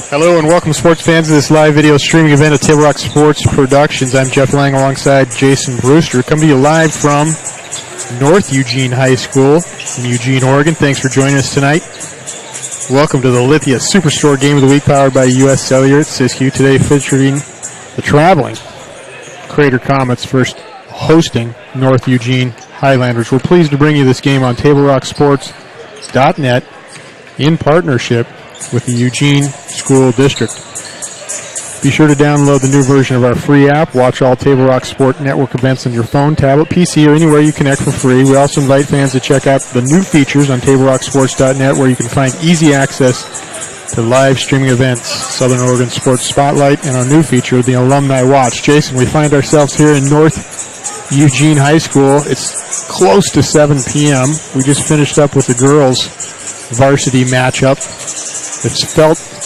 Hello and welcome sports fans to this live video streaming event of Table Rock Sports Productions. I'm Jeff Lang alongside Jason Brewster. Coming to you live from North Eugene High School in Eugene, Oregon. Thanks for joining us tonight. Welcome to the Lithia Superstore Game of the Week powered by U.S. Cellular at Siskiyou. Today featuring the traveling Crater Comets first hosting North Eugene Highlanders. We're pleased to bring you this game on TableRockSports.net in partnership with the Eugene School District. Be sure to download the new version of our free app. Watch all Table Rock Sport Network events on your phone, tablet, PC, or anywhere you connect for free. We also invite fans to check out the new features on TableRockSports.net where you can find easy access to live streaming events, Southern Oregon Sports Spotlight, and our new feature, the Alumni Watch. Jason, we find ourselves here in North Eugene High School. It's close to 7 p.m. We just finished up with the girls' varsity matchup. It's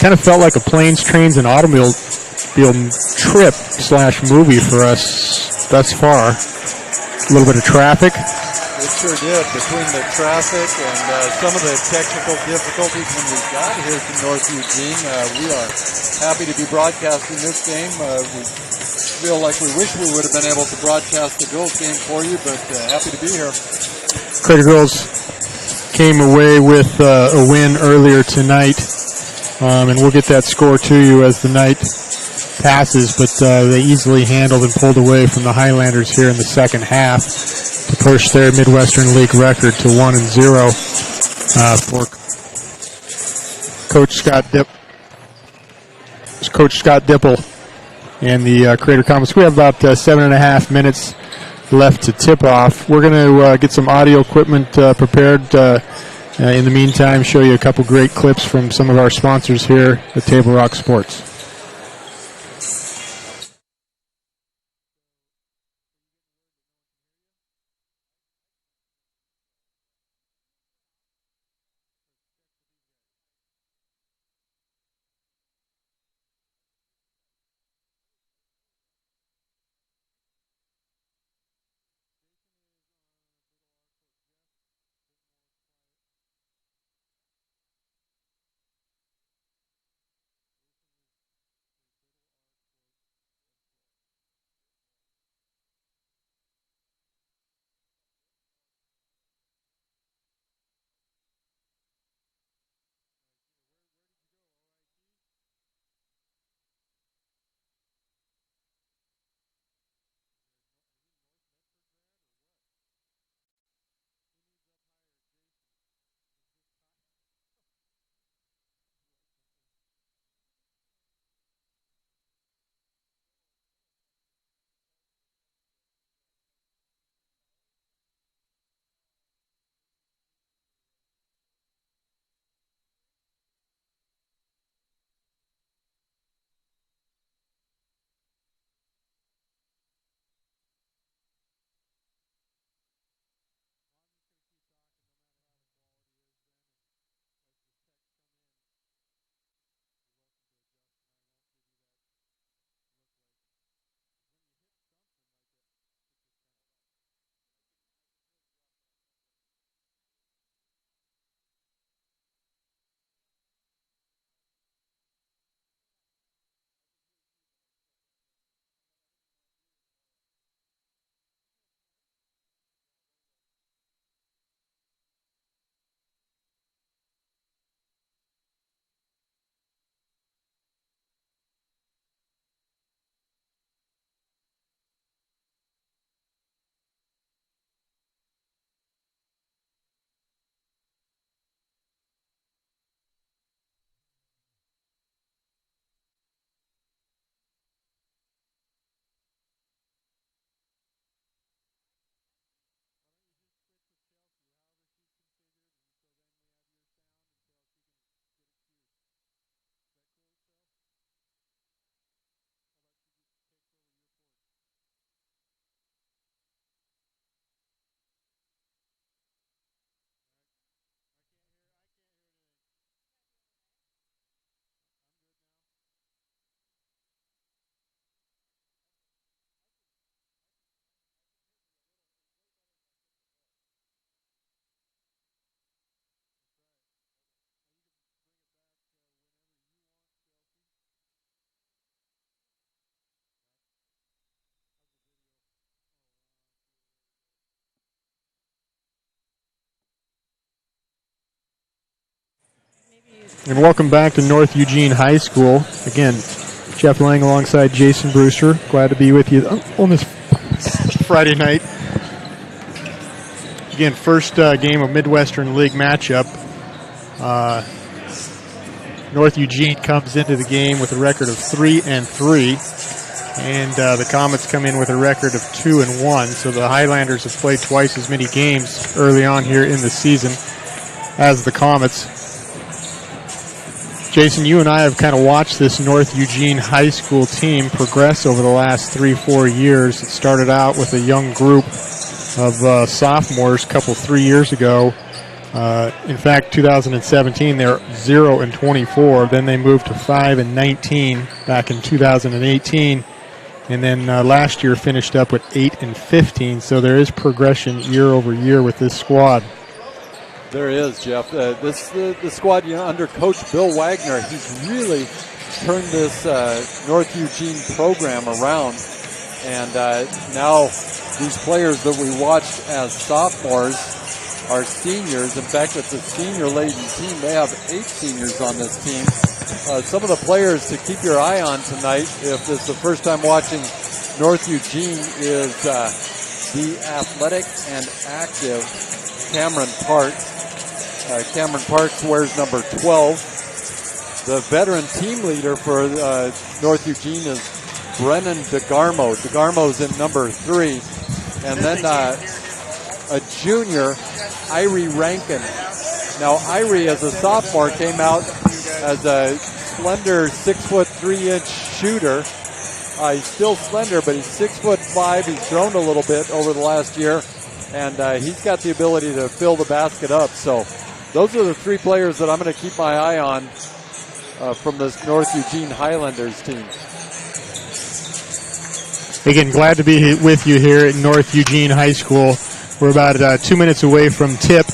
kind of felt like a planes, trains, and automobile trip / movie for us thus far. A little bit of traffic. It sure did, between the traffic and some of the technical difficulties when we got here to North Eugene. We are happy to be broadcasting this game. We feel like we wish we would have been able to broadcast the girls' game for you, but happy to be here. Crater girls came away with a win earlier tonight, and we'll get that score to you as the night passes, but they easily handled and pulled away from the Highlanders here in the second half to push their Midwestern League record to 1-0 for Coach Scott Dipple and the Crater Comets. We have about 7.5 minutes left to tip off. We're going to get some audio equipment prepared. In the meantime, show you a couple great clips from some of our sponsors here at Table Rock Sports. And welcome back to North Eugene High School. Again, Jeff Lang alongside Jason Brewster. Glad to be with you on this Friday night. Again, first game of Midwestern League matchup. North Eugene comes into the game with a record of 3-3, and the Comets come in with a record of 2-1. So the Highlanders have played twice as many games early on here in the season as the Comets. Jason, you and I have kind of watched this North Eugene High School team progress over the last 3-4 years. It started out with a young group of sophomores 3 years ago. In fact, 2017, they're 0-24. Then they moved to 5-19 back in 2018. And then last year finished up with 8-15. So there is progression year over year with this squad. There is, Jeff. The squad, under Coach Bill Wagner, he's really turned this North Eugene program around. And now these players that we watched as sophomores are seniors. In fact, it's a senior-laden team. They have 8 seniors on this team. Some of the players to keep your eye on tonight, if this is the first time watching North Eugene, is the athletic and active Cameron Parks. Cameron Parks wears number 12. The veteran team leader for North Eugene is Brennan DeGarmo. DeGarmo's in number 3. And then a junior, Irie Rankin. Now, Irie, as a sophomore, came out as a slender 6'3" shooter. He's still slender, but he's 6'5". He's grown a little bit over the last year, and he's got the ability to fill the basket up. So those are the 3 players that I'm going to keep my eye on from this North Eugene Highlanders team. Again, glad to be with you here at North Eugene High School. We're about 2 minutes away from tip.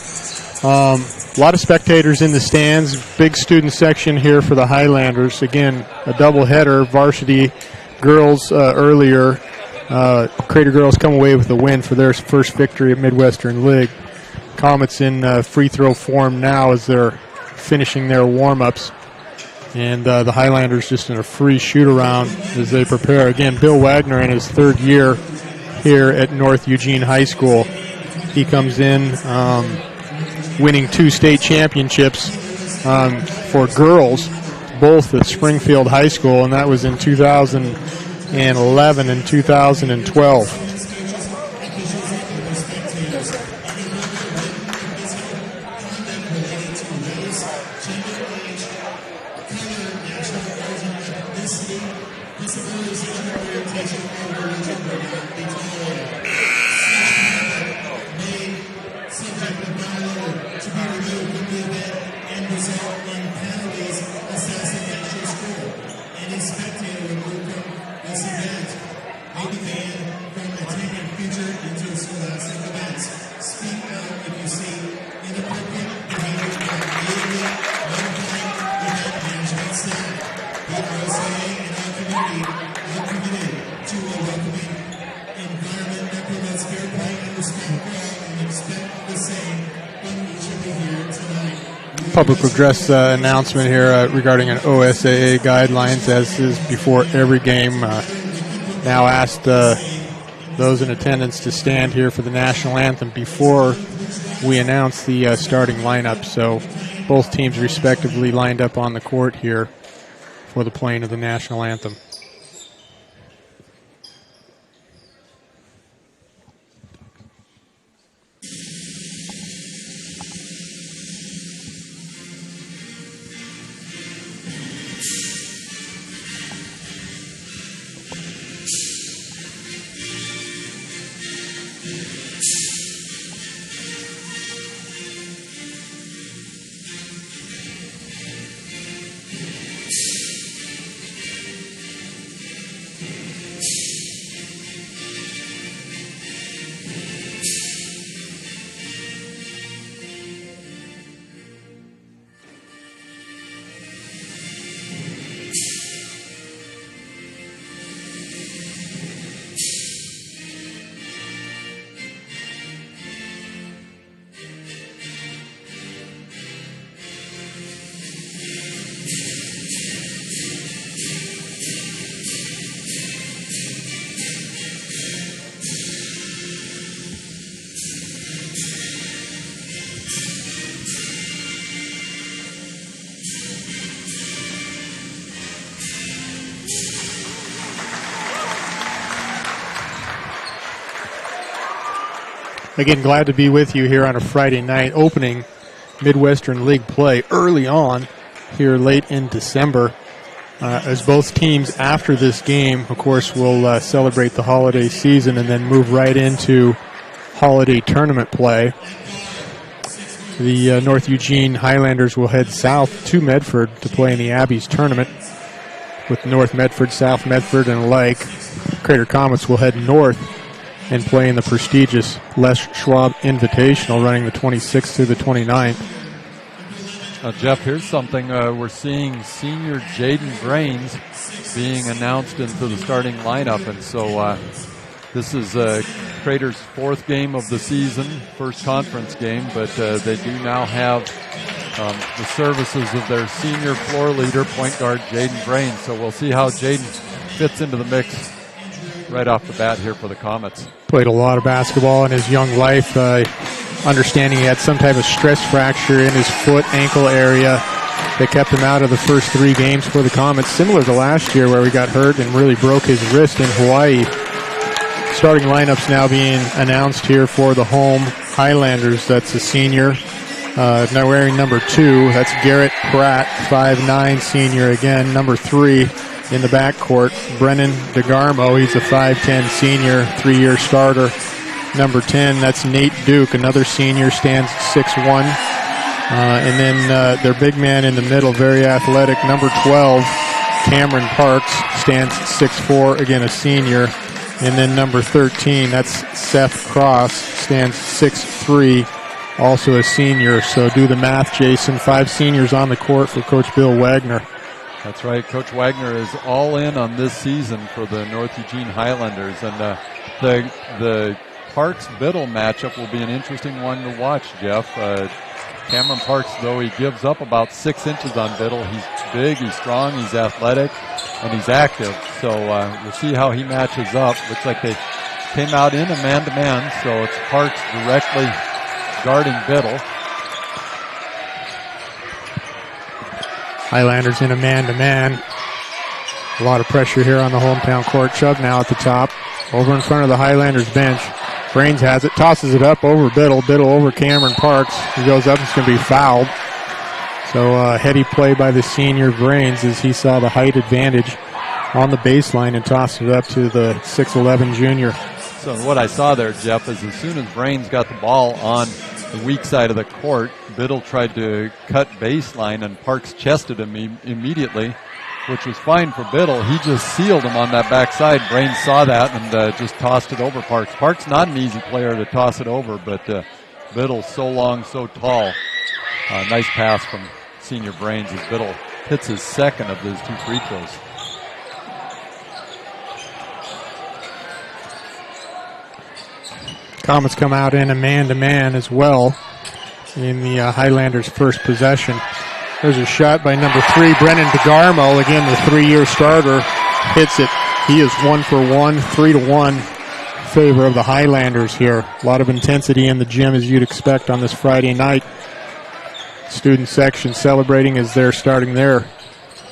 A lot of spectators in the stands. Big student section here for the Highlanders. Again, a doubleheader. Varsity girls earlier. Crater girls come away with a win for their first victory at Midwestern League. Comets in free throw form now as they're finishing their warm-ups. And the Highlanders just in a free shoot-around as they prepare. Again, Bill Wagner in his 3rd year here at North Eugene High School. He comes in winning 2 state championships for girls, both at Springfield High School, and that was in 2011 and 2012. Public address announcement here regarding an OSAA guidelines, as is before every game. Now asked those in attendance to stand here for the national anthem before we announce the starting lineup. So both teams respectively lined up on the court here for the playing of the national anthem. Again, glad to be with you here on a Friday night, opening Midwestern League play early on here late in December. As both teams after this game, of course, will celebrate the holiday season and then move right into holiday tournament play. The North Eugene Highlanders will head south to Medford to play in the Abbeys tournament with North Medford, South Medford, and Lake. Crater Comets will head north and play in the prestigious Les Schwab Invitational running the 26th through the 29th. Jeff, here's something. We're seeing senior Jaden Brains being announced into the starting lineup, and so this is Crater's fourth game of the season, first conference game, but they do now have the services of their senior floor leader, point guard Jaden Brains. So we'll see how Jaden fits into the mix right off the bat here for the Comets. Played a lot of basketball in his young life. Understanding he had some type of stress fracture in his foot, ankle area. They kept him out of the first 3 games for the Comets, similar to last year where he got hurt and really broke his wrist in Hawaii. Starting lineups now being announced here for the home Highlanders. That's a senior. Now wearing number 2. That's Garrett Pratt, 5'9", senior again. Number 3 in the backcourt, Brennan DeGarmo. He's a 5'10", senior, 3-year starter. Number 10, that's Nate Duke, another senior, stands 6'1". And then their big man in the middle, very athletic, number 12, Cameron Parks, stands 6'4", again a senior. And then number 13, that's Seth Frost, stands 6'3", also a senior. So do the math, Jason. 5 seniors on the court for Coach Bill Wagner. That's right. Coach Wagner is all in on this season for the North Eugene Highlanders. And the Parks-Biddle matchup will be an interesting one to watch, Jeff. Cameron Parks, though he gives up about 6 inches on Biddle, he's big, he's strong, he's athletic, and he's active. So we'll see how he matches up. Looks like they came out in a man-to-man, so it's Parks directly guarding Biddle. Highlanders in a man-to-man. A lot of pressure here on the hometown court. Chubb now at the top. Over in front of the Highlanders bench. Brains has it, tosses it up over Biddle. Biddle over Cameron Parks. He goes up, it's going to be fouled. So heady play by the senior Brains as he saw the height advantage on the baseline and tossed it up to the 6'11 junior. So what I saw there, Jeff, is as soon as Brains got the ball on the weak side of the court, Biddle tried to cut baseline and Parks chested him immediately, which was fine for Biddle. He just sealed him on that backside. Brains saw that and just tossed it over Parks. Parks not an easy player to toss it over, but Biddle so long, so tall. Nice pass from senior Brains as Biddle hits his second of his 2 free throws. Comets come out in a man-to-man as well in the Highlanders' first possession. There's a shot by number 3, Brennan DeGarmo. Again, the 3-year starter hits it. He is 1 for 1, 3-1 favor of the Highlanders here. A lot of intensity in the gym as you'd expect on this Friday night. Student section celebrating as they're starting their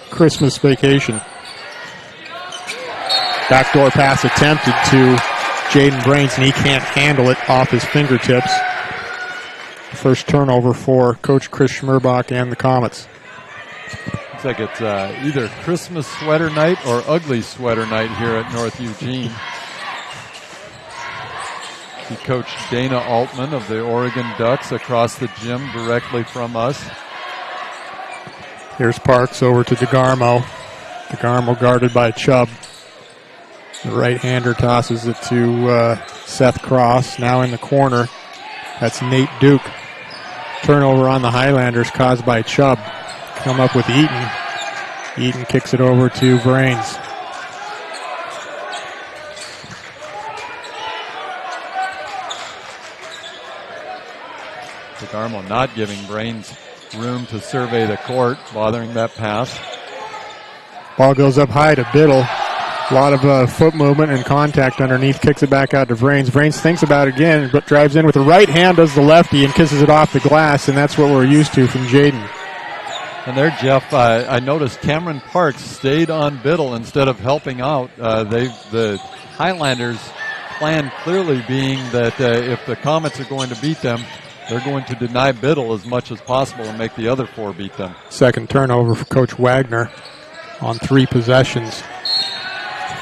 Christmas vacation. Backdoor pass attempted to Jaden Brains, and he can't handle it off his fingertips. First turnover for Coach Chris Schmerbach and the Comets. Looks like it's either Christmas sweater night or ugly sweater night here at North Eugene. See Coach Dana Altman of the Oregon Ducks across the gym directly from us. Here's Parks over to DeGarmo. DeGarmo guarded by Chubb. The right-hander tosses it to Seth Cross, now in the corner. That's Nate Duke. Turnover on the Highlanders caused by Chubb. Come up with Eaton. Eaton kicks it over to Brains. DeGarmo not giving Brains room to survey the court, bothering that pass. Ball goes up high to Biddle. A lot of foot movement and contact underneath. Kicks it back out to Brains. Brains thinks about it again, but drives in with the right hand, does the lefty, and kisses it off the glass, and that's what we're used to from Jaden. And there, Jeff, I noticed Cameron Parks stayed on Biddle instead of helping out. The Highlanders plan clearly being that if the Comets are going to beat them, they're going to deny Biddle as much as possible and make the other 4 beat them. Second turnover for Coach Wagner on 3 possessions.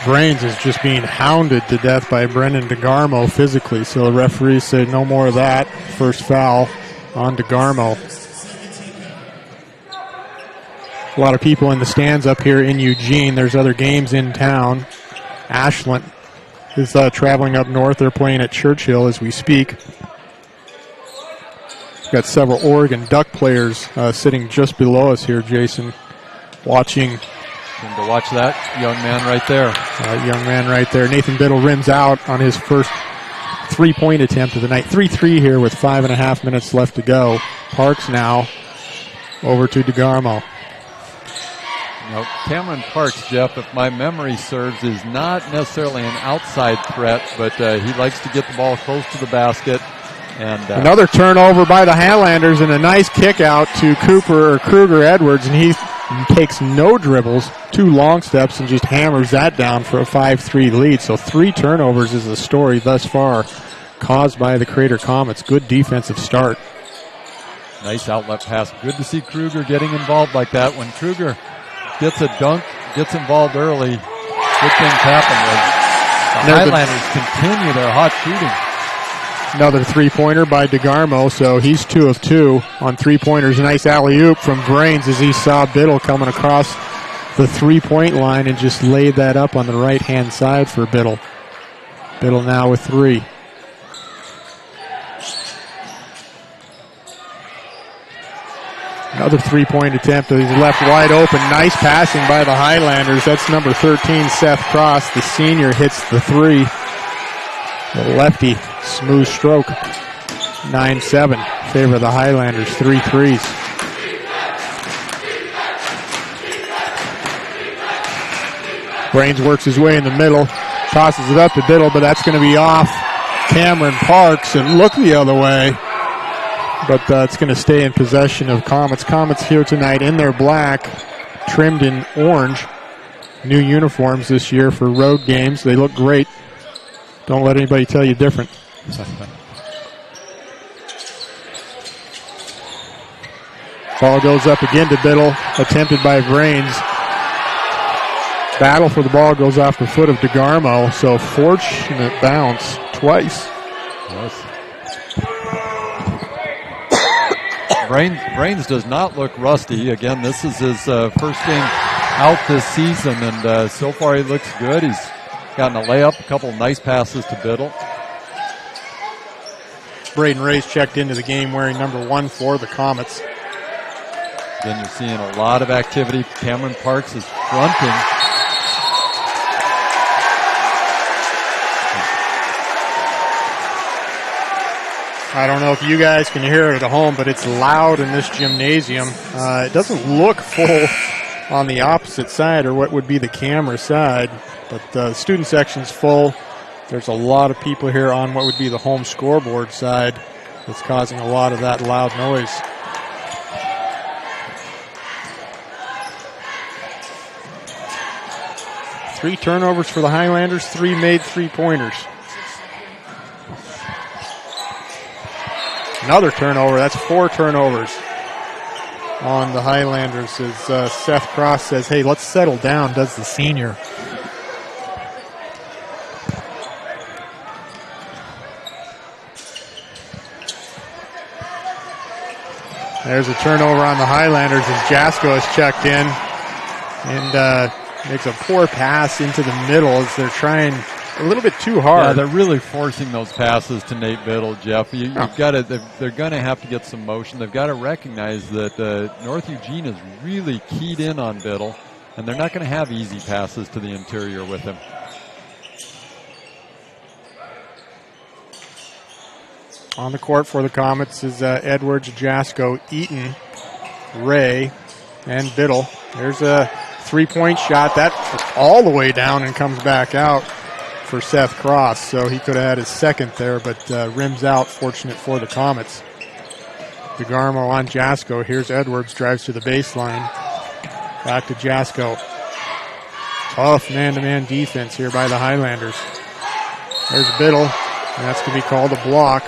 Brains is just being hounded to death by Brennan DeGarmo physically, so the referees say no more of that. First foul on DeGarmo. A lot of people in the stands up here in Eugene. There's other games in town. Ashland is traveling up north. They're playing at Churchill as we speak. Got several Oregon Duck players sitting just below us here, Jason, watching. And to watch that young man right there. Young man right there. Nathan Biddle rims out on his first 3-point attempt of the night. 3-3 here with 5.5 minutes left to go. Parks now over to DeGarmo. Now, Cameron Parks, Jeff, if my memory serves, is not necessarily an outside threat, but he likes to get the ball close to the basket. And another turnover by the Highlanders and a nice kick out to Kruger Edwards, and he takes no dribbles, 2 long steps, and just hammers that down for a 5-3 lead. So 3 turnovers is the story thus far caused by the Crater Comets. Good defensive start. Nice outlet pass. Good to see Kruger getting involved like that. When Kruger gets a dunk, gets involved early, good things happen. The Highlanders continue their hot shooting. Another 3-pointer by DeGarmo, so he's 2 of 2 on 3-pointers. Nice alley-oop from Brains as he saw Biddle coming across the 3-point line and just laid that up on the right-hand side for Biddle. Biddle now with 3. Another 3-point attempt. He's left wide open. Nice passing by the Highlanders. That's number 13, Seth Frost. The senior hits the 3. The lefty, smooth stroke. 9-7. Favor of the Highlanders. 3 threes. Brains works his way in the middle. Tosses it up to Biddle, but that's going to be off Cameron Parks and look the other way. But it's going to stay in possession of Comets. Comets here tonight in their black, trimmed in orange. New uniforms this year for road games. They look great. Don't let anybody tell you different. Ball goes up again to Biddle, attempted by Brains. Battle for the ball goes off the foot of DeGarmo, so fortunate bounce twice. Yes. Brains does not look rusty. Again, this is his first game out this season, and so far he looks good. He's gotten a layup, a couple of nice passes to Biddle. Braden Ray's checked into the game wearing number 1 for the Comets. Then you're seeing a lot of activity. Cameron Parks is fronting. I don't know if you guys can hear it at home, but it's loud in this gymnasium. It doesn't look full on the opposite side, or what would be the camera side, but the student section's full. There's a lot of people here on what would be the home scoreboard side that's causing a lot of that loud noise. Three turnovers for the Highlanders, 3 made 3-pointers. Another turnover. That's 4 turnovers on the Highlanders as Seth Frost says, hey, let's settle down, does the senior. There's a turnover on the Highlanders as Jasko is checked in and makes a poor pass into the middle as they're trying a little bit too hard. Yeah, they're really forcing those passes to Nate Biddle, Jeff. You've got to. They're going to have to get some motion. They've got to recognize that North Eugene is really keyed in on Biddle, and they're not going to have easy passes to the interior with him. On the court for the Comets is Edwards, Jasko, Eaton, Ray, and Biddle. There's a 3-point shot. That's all the way down and comes back out for Seth Frost. So he could have had his second there, but rims out, fortunate for the Comets. DeGarmo on Jasko. Here's Edwards, drives to the baseline. Back to Jasko. Tough man-to-man defense here by the Highlanders. There's Biddle, and that's going to be called a block.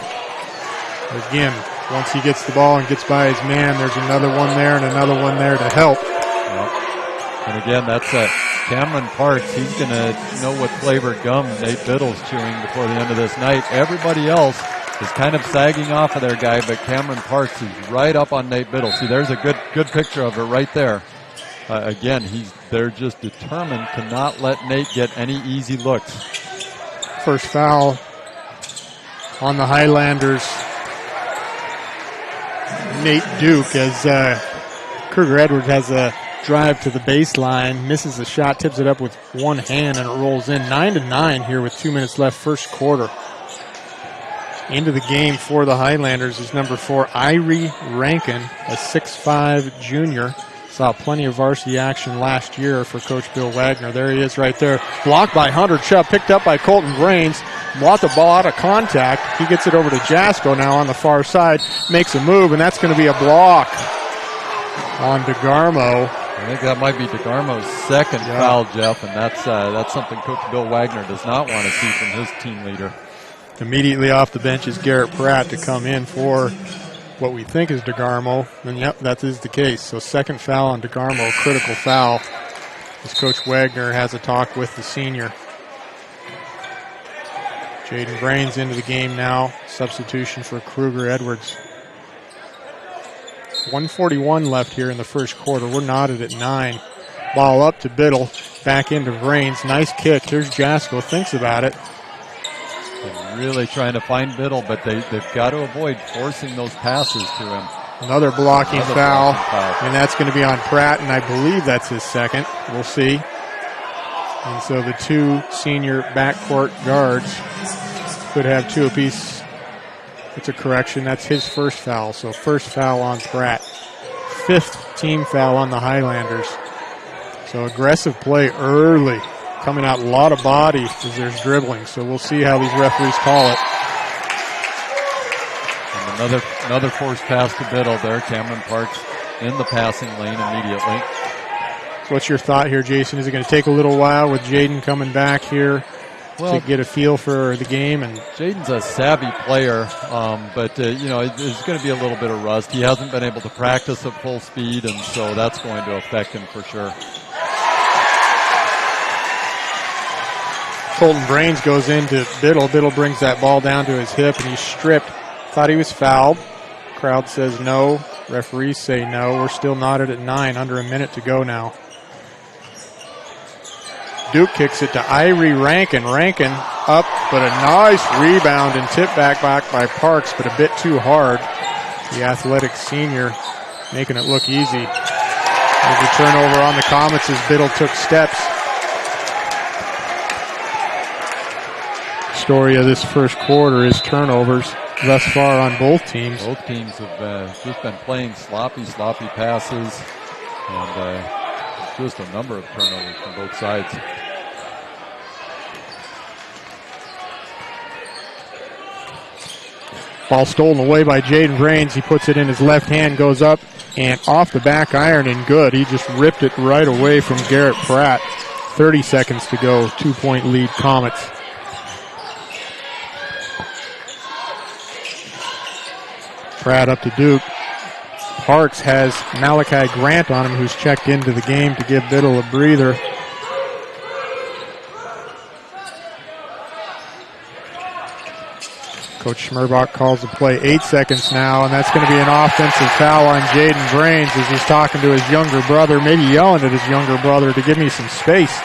Again, once he gets the ball and gets by his man, there's another one there and another one there to help. Yep. And again, that's Cameron Parks. He's going to know what flavored gum Nate Biddle's chewing before the end of this night. Everybody else is kind of sagging off of their guy, but Cameron Parks is right up on Nate Biddle. See, there's a good picture of it right there. Again, they're just determined to not let Nate get any easy looks. First foul on the Highlanders. Nate Duke, as Kruger Edwards has a drive to the baseline, misses the shot, tips it up with one hand, and it rolls in. 9-9 here with 2 minutes left, first quarter. Into the game for the Highlanders is number 4, Irie Rankin, a 6'5 junior. Saw plenty of varsity action last year for Coach Bill Wagner. There he is right there. Blocked by Hunter Chubb, picked up by Colton Brains. Brought the ball out of contact. He gets it over to Jasko now on the far side. Makes a move, and that's going to be a block on DeGarmo. I think that might be DeGarmo's second foul, Jeff, and that's something Coach Bill Wagner does not want to see from his team leader. Immediately off the bench is Garrett Pratt to come in for what we think is DeGarmo, and yep, that is the case. So second foul on DeGarmo, critical foul, as Coach Wagner has a talk with the senior. Jaden Brains into the game now, substitution for Kruger Edwards. 1:41 left here in the first quarter. We're knotted at 9. Ball up to Biddle, back into Brains. Nice kick. Here's Jasko, thinks about it. They're really trying to find Biddle, but they've got to avoid forcing those passes to him. Another blocking foul, and that's going to be on Pratt, and I believe that's his second. We'll see. And so the two senior backcourt guards could have 2 apiece. It's a correction. That's his first foul. So first foul on Pratt. 5th team foul on the Highlanders. So aggressive play early. Coming out a lot of body as there's dribbling. So we'll see how these referees call it. And another forced pass to Biddle there. Cameron Parks in the passing lane immediately. So what's your thought here, Jason? Is it going to take a little while with Jaden coming back here to get a feel for the game? And Jaden's a savvy player, but there's going to be a little bit of rust. He hasn't been able to practice at full speed, and so that's going to affect him for sure. Colton Brains goes into Biddle. Biddle brings that ball down to his hip, and he's stripped. Thought he was fouled. Crowd says no. Referees say no. We're still knotted at 9, under a minute to go now. Duke kicks it to Irie Rankin. Rankin up, but a nice rebound and tip back by Parks, but a bit too hard. The athletic senior making it look easy. There's a turnover on the Comets as Biddle took steps. Story of this first quarter is turnovers thus far on both teams. Both teams have just been playing sloppy passes, and just a number of turnovers from both sides. Ball stolen away by Jaden Brains. He puts it in his left hand, goes up, and off the back iron and good. He just ripped it right away from Garrett Pratt. 30 seconds to go, 2-point lead Comets. Pratt up to Duke. Parks has Malachi Grant on him, who's checked into the game to give Biddle a breather. Coach Schmerbach calls the play. 8 seconds now, and that's going to be an offensive foul on Jaden Brains as he's talking to his younger brother, maybe yelling at his younger brother to give me some space.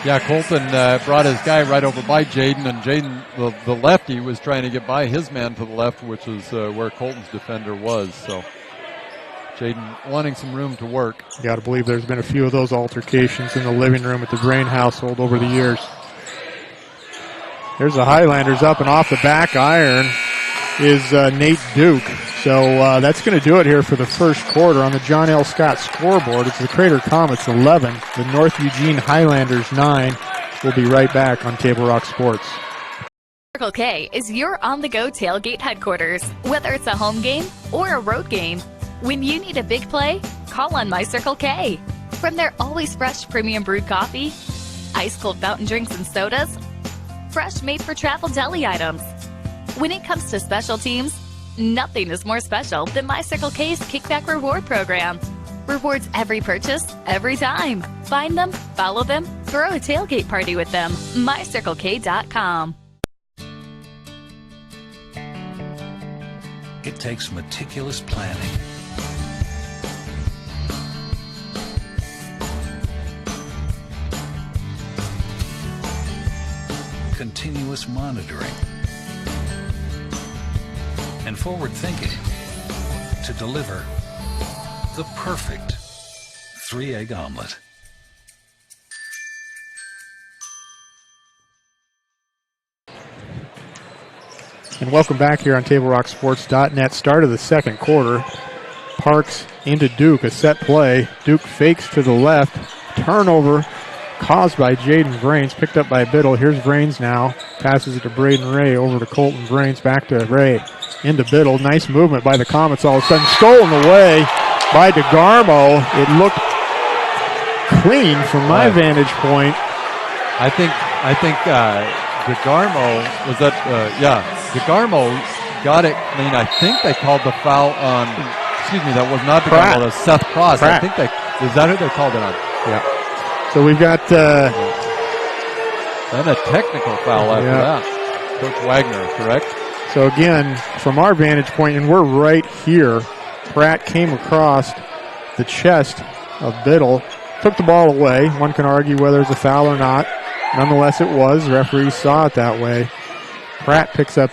Yeah, Colton brought his guy right over by Jaden, and Jaden, the lefty, was trying to get by his man to the left, which is where Colton's defender was. So Jaden wanting some room to work. You got to believe there's been a few of those altercations in the living room at the Brain household over the years. There's the Highlanders up and off the back iron is Nate Duke. So that's going to do it here for the first quarter on the John L. Scott scoreboard. It's the Crater Comets 11, the North Eugene Highlanders 9. We'll be right back on Table Rock Sports. Circle K is your on-the-go tailgate headquarters, whether it's a home game or a road game. When you need a big play, call on My Circle K. From their always fresh premium brewed coffee, ice-cold fountain drinks and sodas, fresh made-for-travel deli items. When it comes to special teams, nothing is more special than My Circle K's Kickback Reward program. Rewards every purchase, every time. Find them, follow them, throw a tailgate party with them. MyCircleK.com. It takes meticulous planning, continuous monitoring, and forward thinking to deliver the perfect 3-egg omelet. And welcome back here on TableRockSports.net. Start of the second quarter. Parks into Duke, a set play. Duke fakes to the left. Turnover caused by Jaden Vrains, picked up by Biddle. Here's Vrains now. Passes it to Braden Ray, over to Colton Vrains, back to Ray. Into Biddle. Nice movement by the Comets all of a sudden. Stolen away by DeGarmo. It looked clean from my vantage point. I think DeGarmo was that. DeGarmo got it clean. I think they called the foul on. Excuse me, that was not DeGarmo. That was Seth Frost. I think is that who they called it on? Yeah. So we've got then a technical foul after that. Coach Wagner, correct? So again, from our vantage point, and we're right here, Pratt came across the chest of Biddle, took the ball away. One can argue whether it's a foul or not. Nonetheless, it was. Referees saw it that way. Pratt picks up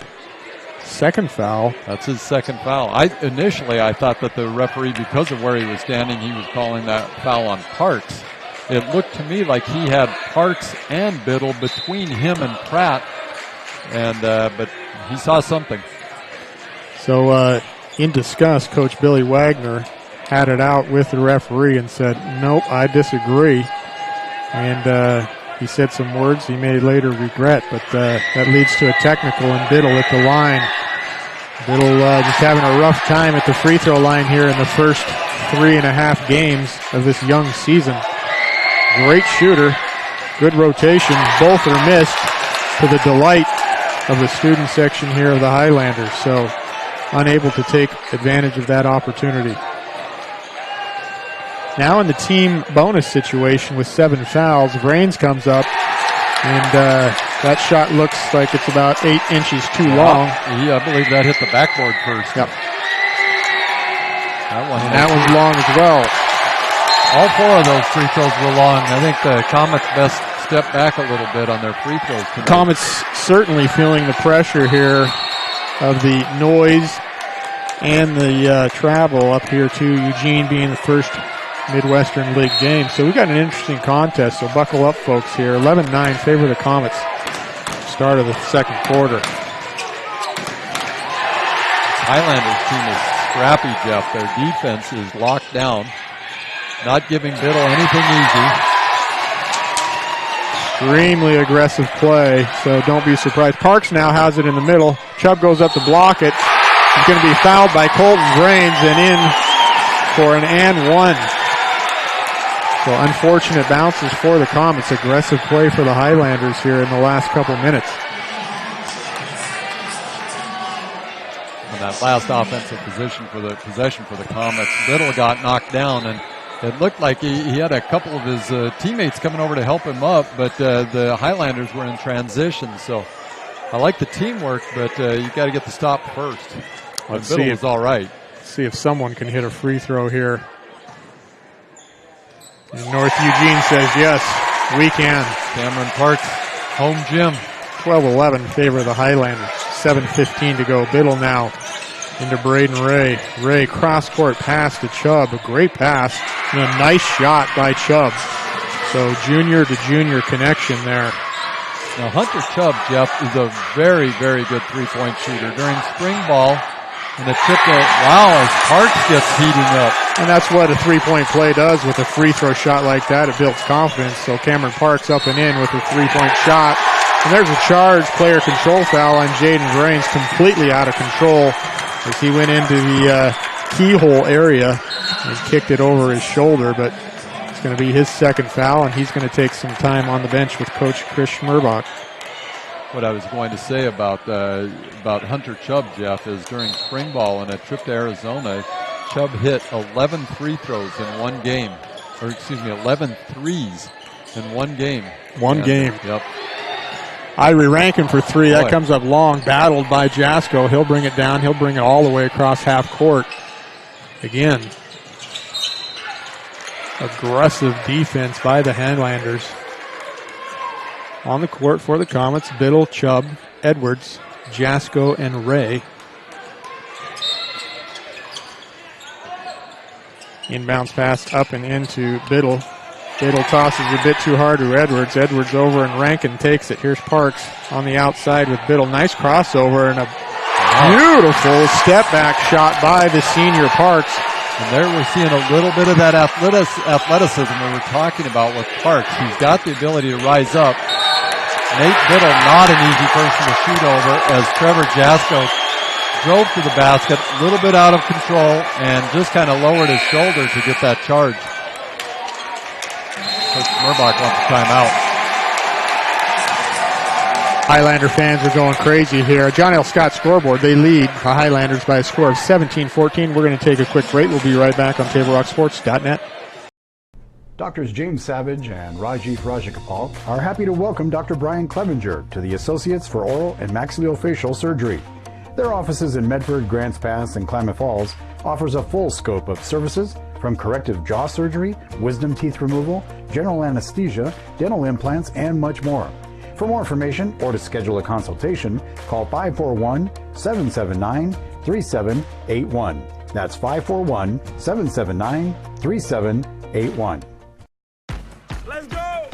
second foul. That's his second foul. Initially I thought that the referee, because of where he was standing, he was calling that foul on Parks. It looked to me like he had Parks and Biddle between him and Pratt, and but he saw something. So in disgust, Coach Billy Wagner had it out with the referee and said, "Nope, I disagree." And he said some words he may later regret, but that leads to a technical, and Biddle at the line. Biddle just having a rough time at the free throw line here in the first 3.5 games of this young season. Great shooter, good rotation. Both are missed, to the delight of the student section here of the Highlanders, so unable to take advantage of that opportunity. Now in the team bonus situation with 7 fouls, Vrains comes up, and that shot looks like it's about 8 inches too long. I believe that hit the backboard first. Yep. That one's long as well. All 4 of those free throws were long. I think the Comets best step back a little bit on their free throws tonight. Comets certainly feeling the pressure here of the noise and the travel up here to Eugene being the first Midwestern League game. So we got an interesting contest, so buckle up, folks, here. 11-9 favor the Comets. Start of the second quarter. Highlanders team is scrappy, Jeff. Their defense is locked down, not giving Biddle anything easy. Extremely aggressive play, so don't be surprised. Parks now has it in the middle. Chubb goes up to block it. He's going to be fouled by Colton Vrains and in for an and one. So unfortunate bounces for the Comets. Aggressive play for the Highlanders here in the last couple minutes. And that last offensive possession for the Comets, Biddle got knocked down, and it looked like he had a couple of his teammates coming over to help him up, but the Highlanders were in transition. So I like the teamwork, but you got to get the stop first. Let's Biddle see was all right. See if someone can hit a free throw here. And North Eugene says yes, we can. Cameron Parks, home gym. 12-11 favor of the Highlanders. 7:15 to go. Biddle now into Braden Ray. Ray cross-court pass to Chubb. A great pass and a nice shot by Chubb. So junior to junior connection there. Now Hunter Chubb, Jeff, is a very, very good three-point shooter. During spring ball, and a tip as Parks gets heating up. And that's what a three-point play does with a free throw shot like that. It builds confidence. So Cameron Parks up and in with a three-point shot. And there's a charge player control foul on Jaden Vrains, completely out of control as he went into the keyhole area and kicked it over his shoulder. But it's going to be his second foul, and he's going to take some time on the bench with Coach Chris Schmerbach. what I was going to say about Hunter Chubb, Jeff, is during spring ball in a trip to Arizona, Chubb hit 11 free throws in one game, 11 threes in one game. Game. Yep. Irie Rankin for three. Boy. That comes up long, battled by Jasko. He'll bring it down. He'll bring it all the way across half court. Again, aggressive defense by the Highlanders. On the court for the Comets, Biddle, Chubb, Edwards, Jasko, and Ray. Inbounds pass up and into Biddle. Biddle tosses a bit too hard to Edwards. Edwards over and Rankin takes it. Here's Parks on the outside with Biddle. Nice crossover and a beautiful step-back shot by the senior Parks. And there we're seeing a little bit of that athleticism we were talking about with Parks. He's got the ability to rise up. Nate Biddle, not an easy person to shoot over, as Trevor Jasko drove to the basket, a little bit out of control, and just kind of lowered his shoulder to get that charge. Coach Murbach wants a timeout. Highlander fans are going crazy here. John L. Scott scoreboard. They lead the Highlanders by a score of 17-14. We're going to take a quick break. We'll be right back on TableRockSports.net. Doctors James Savage and Rajiv Rajagopal are happy to welcome Dr. Brian Clevenger to the Associates for Oral and Maxillofacial Surgery. Their offices in Medford, Grants Pass, and Klamath Falls offers a full scope of services from corrective jaw surgery, wisdom teeth removal, general anesthesia, dental implants, and much more. For more information or to schedule a consultation, call 541-779-3781. That's 541-779-3781. Let's go!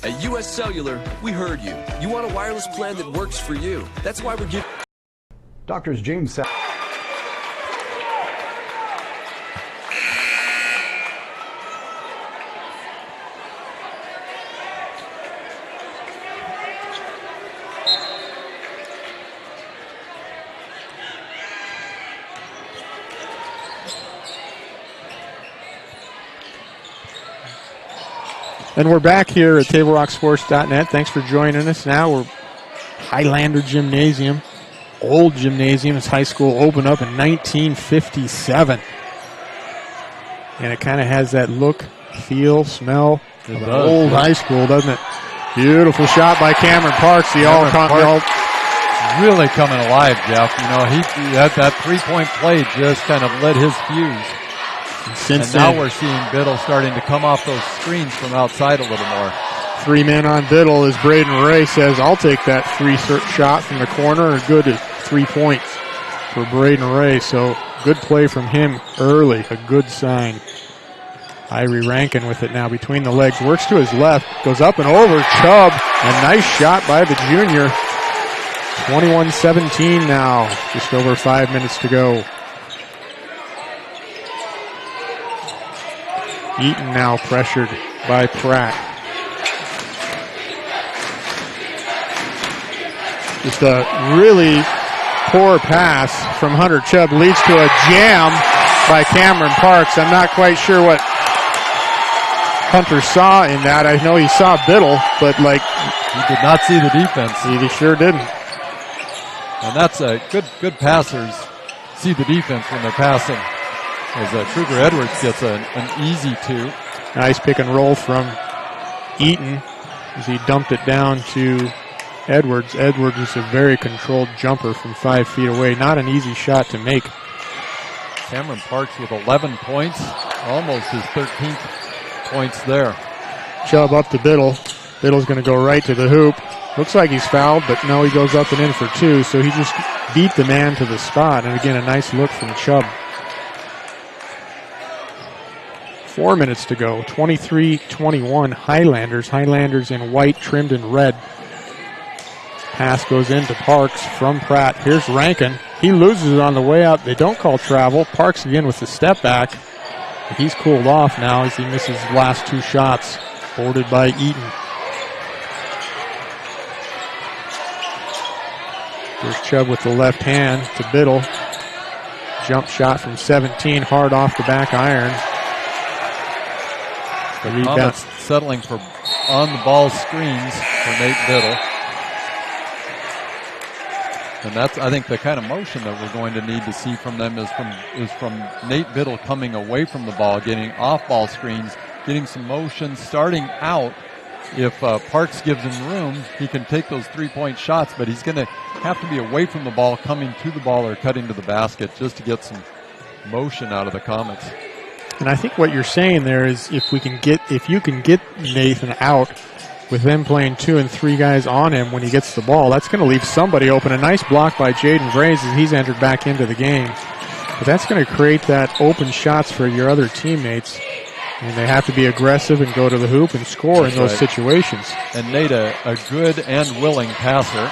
At US Cellular, we heard you. You want a wireless plan that works for you. That's why we're giving... Doctors James Savage. And we're back here at TableRockSports.net. Thanks for joining us. Now we're Highlander Gymnasium. Old gymnasium. This high school opened up in 1957. And it kind of has that look, feel, smell of an old high school, doesn't it? Beautiful shot by Cameron Parks. Really coming alive, Jeff. You know, that three-point play just kind of lit his fuse. And now we're seeing Biddle starting to come off those screens from outside a little more. 3 men on Biddle as Braden Ray says, I'll take that free shot from the corner, and good at 3 points for Braden Ray. So good play from him early, a good sign. Irie Rankin with it now between the legs, works to his left, goes up and over Chubb. A nice shot by the junior. 21-17 now, just over 5 minutes to go. Eaton now pressured by Pratt. Just a really poor pass from Hunter Chubb leads to a jam by Cameron Parks. I'm not quite sure what Hunter saw in that. I know he saw Biddle, but he did not see the defense. He sure didn't. And that's a good passers see the defense when they're passing. As Kruger Edwards gets an easy two. Nice pick and roll from Eaton as he dumped it down to Edwards. Edwards is a very controlled jumper from 5 feet away. Not an easy shot to make. Cameron Parks with 11 points, almost his 13th points there. Chubb up to Biddle. Biddle's going to go right to the hoop. Looks like he's fouled, but no, he goes up and in for 2, so he just beat the man to the spot. And again, a nice look from Chubb. 4 minutes to go. 23-21 Highlanders. Highlanders in white, trimmed in red. Pass goes into Parks from Pratt. Here's Rankin. He loses it on the way out. They don't call travel. Parks again with the step back. He's cooled off now as he misses the last 2 shots. Boarded by Eaton. Here's Chubb with the left hand to Biddle. Jump shot from 17, hard off the back iron. The rebound settling for on-the-ball screens for Nate Biddle. And that's, I think, the kind of motion that we're going to need to see from them is from Nate Biddle coming away from the ball, getting off-ball screens, getting some motion, starting out. If Parks gives him room, he can take those three-point shots, but he's going to have to be away from the ball, coming to the ball, or cutting to the basket just to get some motion out of the Comets. And I think what you're saying there is if you can get Nathan out with them playing 2 and 3 guys on him when he gets the ball, that's going to leave somebody open. A nice block by Jaden Vraze as he's entered back into the game. But that's going to create that open shots for your other teammates. And they have to be aggressive and go to the hoop and score in those situations. And Nate, a good and willing passer.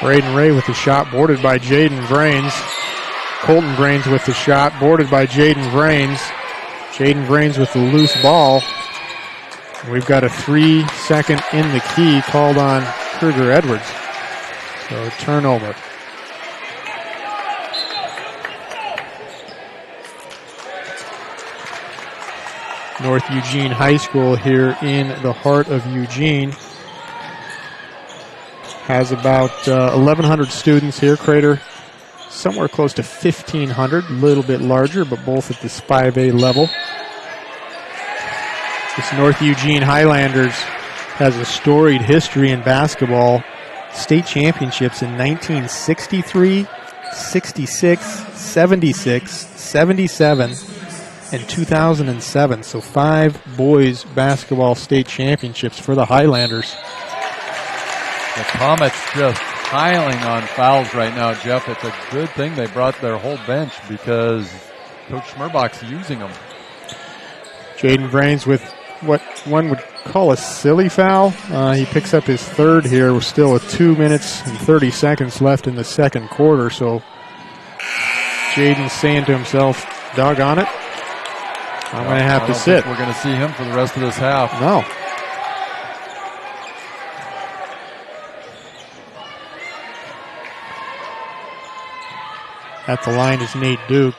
Braden Ray with the shot, boarded by Jaden Vrains. Colton Vrains with the shot, boarded by Jaden Vrains. Jaden Vrains with the loose ball. We've got a 3-second in the key called on Kruger Edwards. So turnover. North Eugene High School here in the heart of Eugene has about 1,100 students here. Crater somewhere close to 1,500, a little bit larger, but both at this 5A level. This North Eugene Highlanders has a storied history in basketball. State championships in 1963, 66, 76, 77, and 2007. So 5 boys basketball state championships for the Highlanders. The Comets just piling on fouls right now, Jeff. It's a good thing they brought their whole bench because Coach Schmerbach's using them. Jaden Vrains with what one would call a silly foul. He picks up his third here. We're still with 2 minutes and 30 seconds left in the second quarter. So Jaden's saying to himself, doggone it, I'm going to have to sit. We're going to see him for the rest of this half. No. At the line is Nate Duke,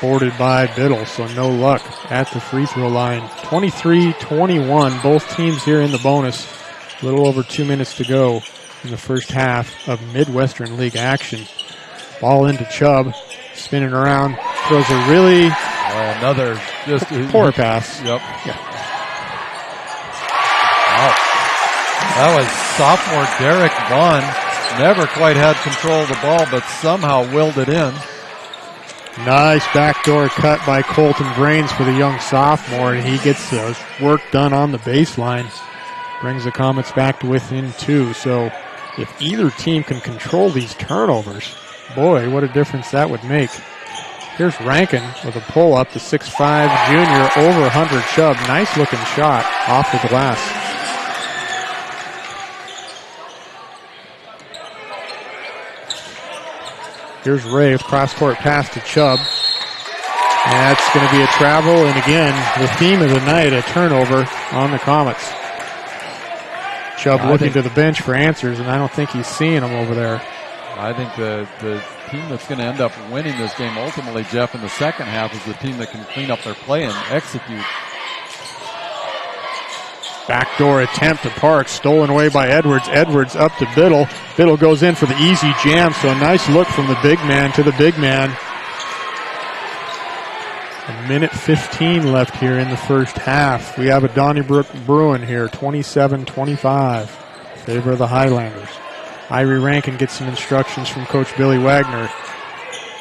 boarded by Biddle, so no luck at the free throw line. 23-21, both teams here in the bonus. A little over 2 minutes to go in the first half of Midwestern League action. Ball into Chubb, spinning around, throws a really another just poor pass. Yep. Yeah. Wow. That was sophomore Derek Vaughn. Never quite had control of the ball, but somehow willed it in. Nice backdoor cut by Colton Vrains for the young sophomore, and he gets the work done on the baseline. Brings the Comets back to within 2. So if either team can control these turnovers, boy, what a difference that would make. Here's Rankin with a pull-up, the 6'5 junior over Hunter Chubb. Nice-looking shot off the glass. Here's Ray with cross-court pass to Chubb. And that's going to be a travel, and again, the theme of the night, a turnover on the Comets. Chubb looking to the bench for answers, and I don't think he's seeing them over there. I think the team that's going to end up winning this game ultimately, Jeff, in the second half is the team that can clean up their play and execute. Backdoor attempt to Parks, stolen away by Edwards. Edwards up to Biddle. Biddle goes in for the easy jam, so a nice look from the big man to the big man. A minute 15 left here in the first half. We have a Donnybrook Bruin here, 27-25, favor of the Highlanders. Irie Rankin gets some instructions from Coach Billy Wagner.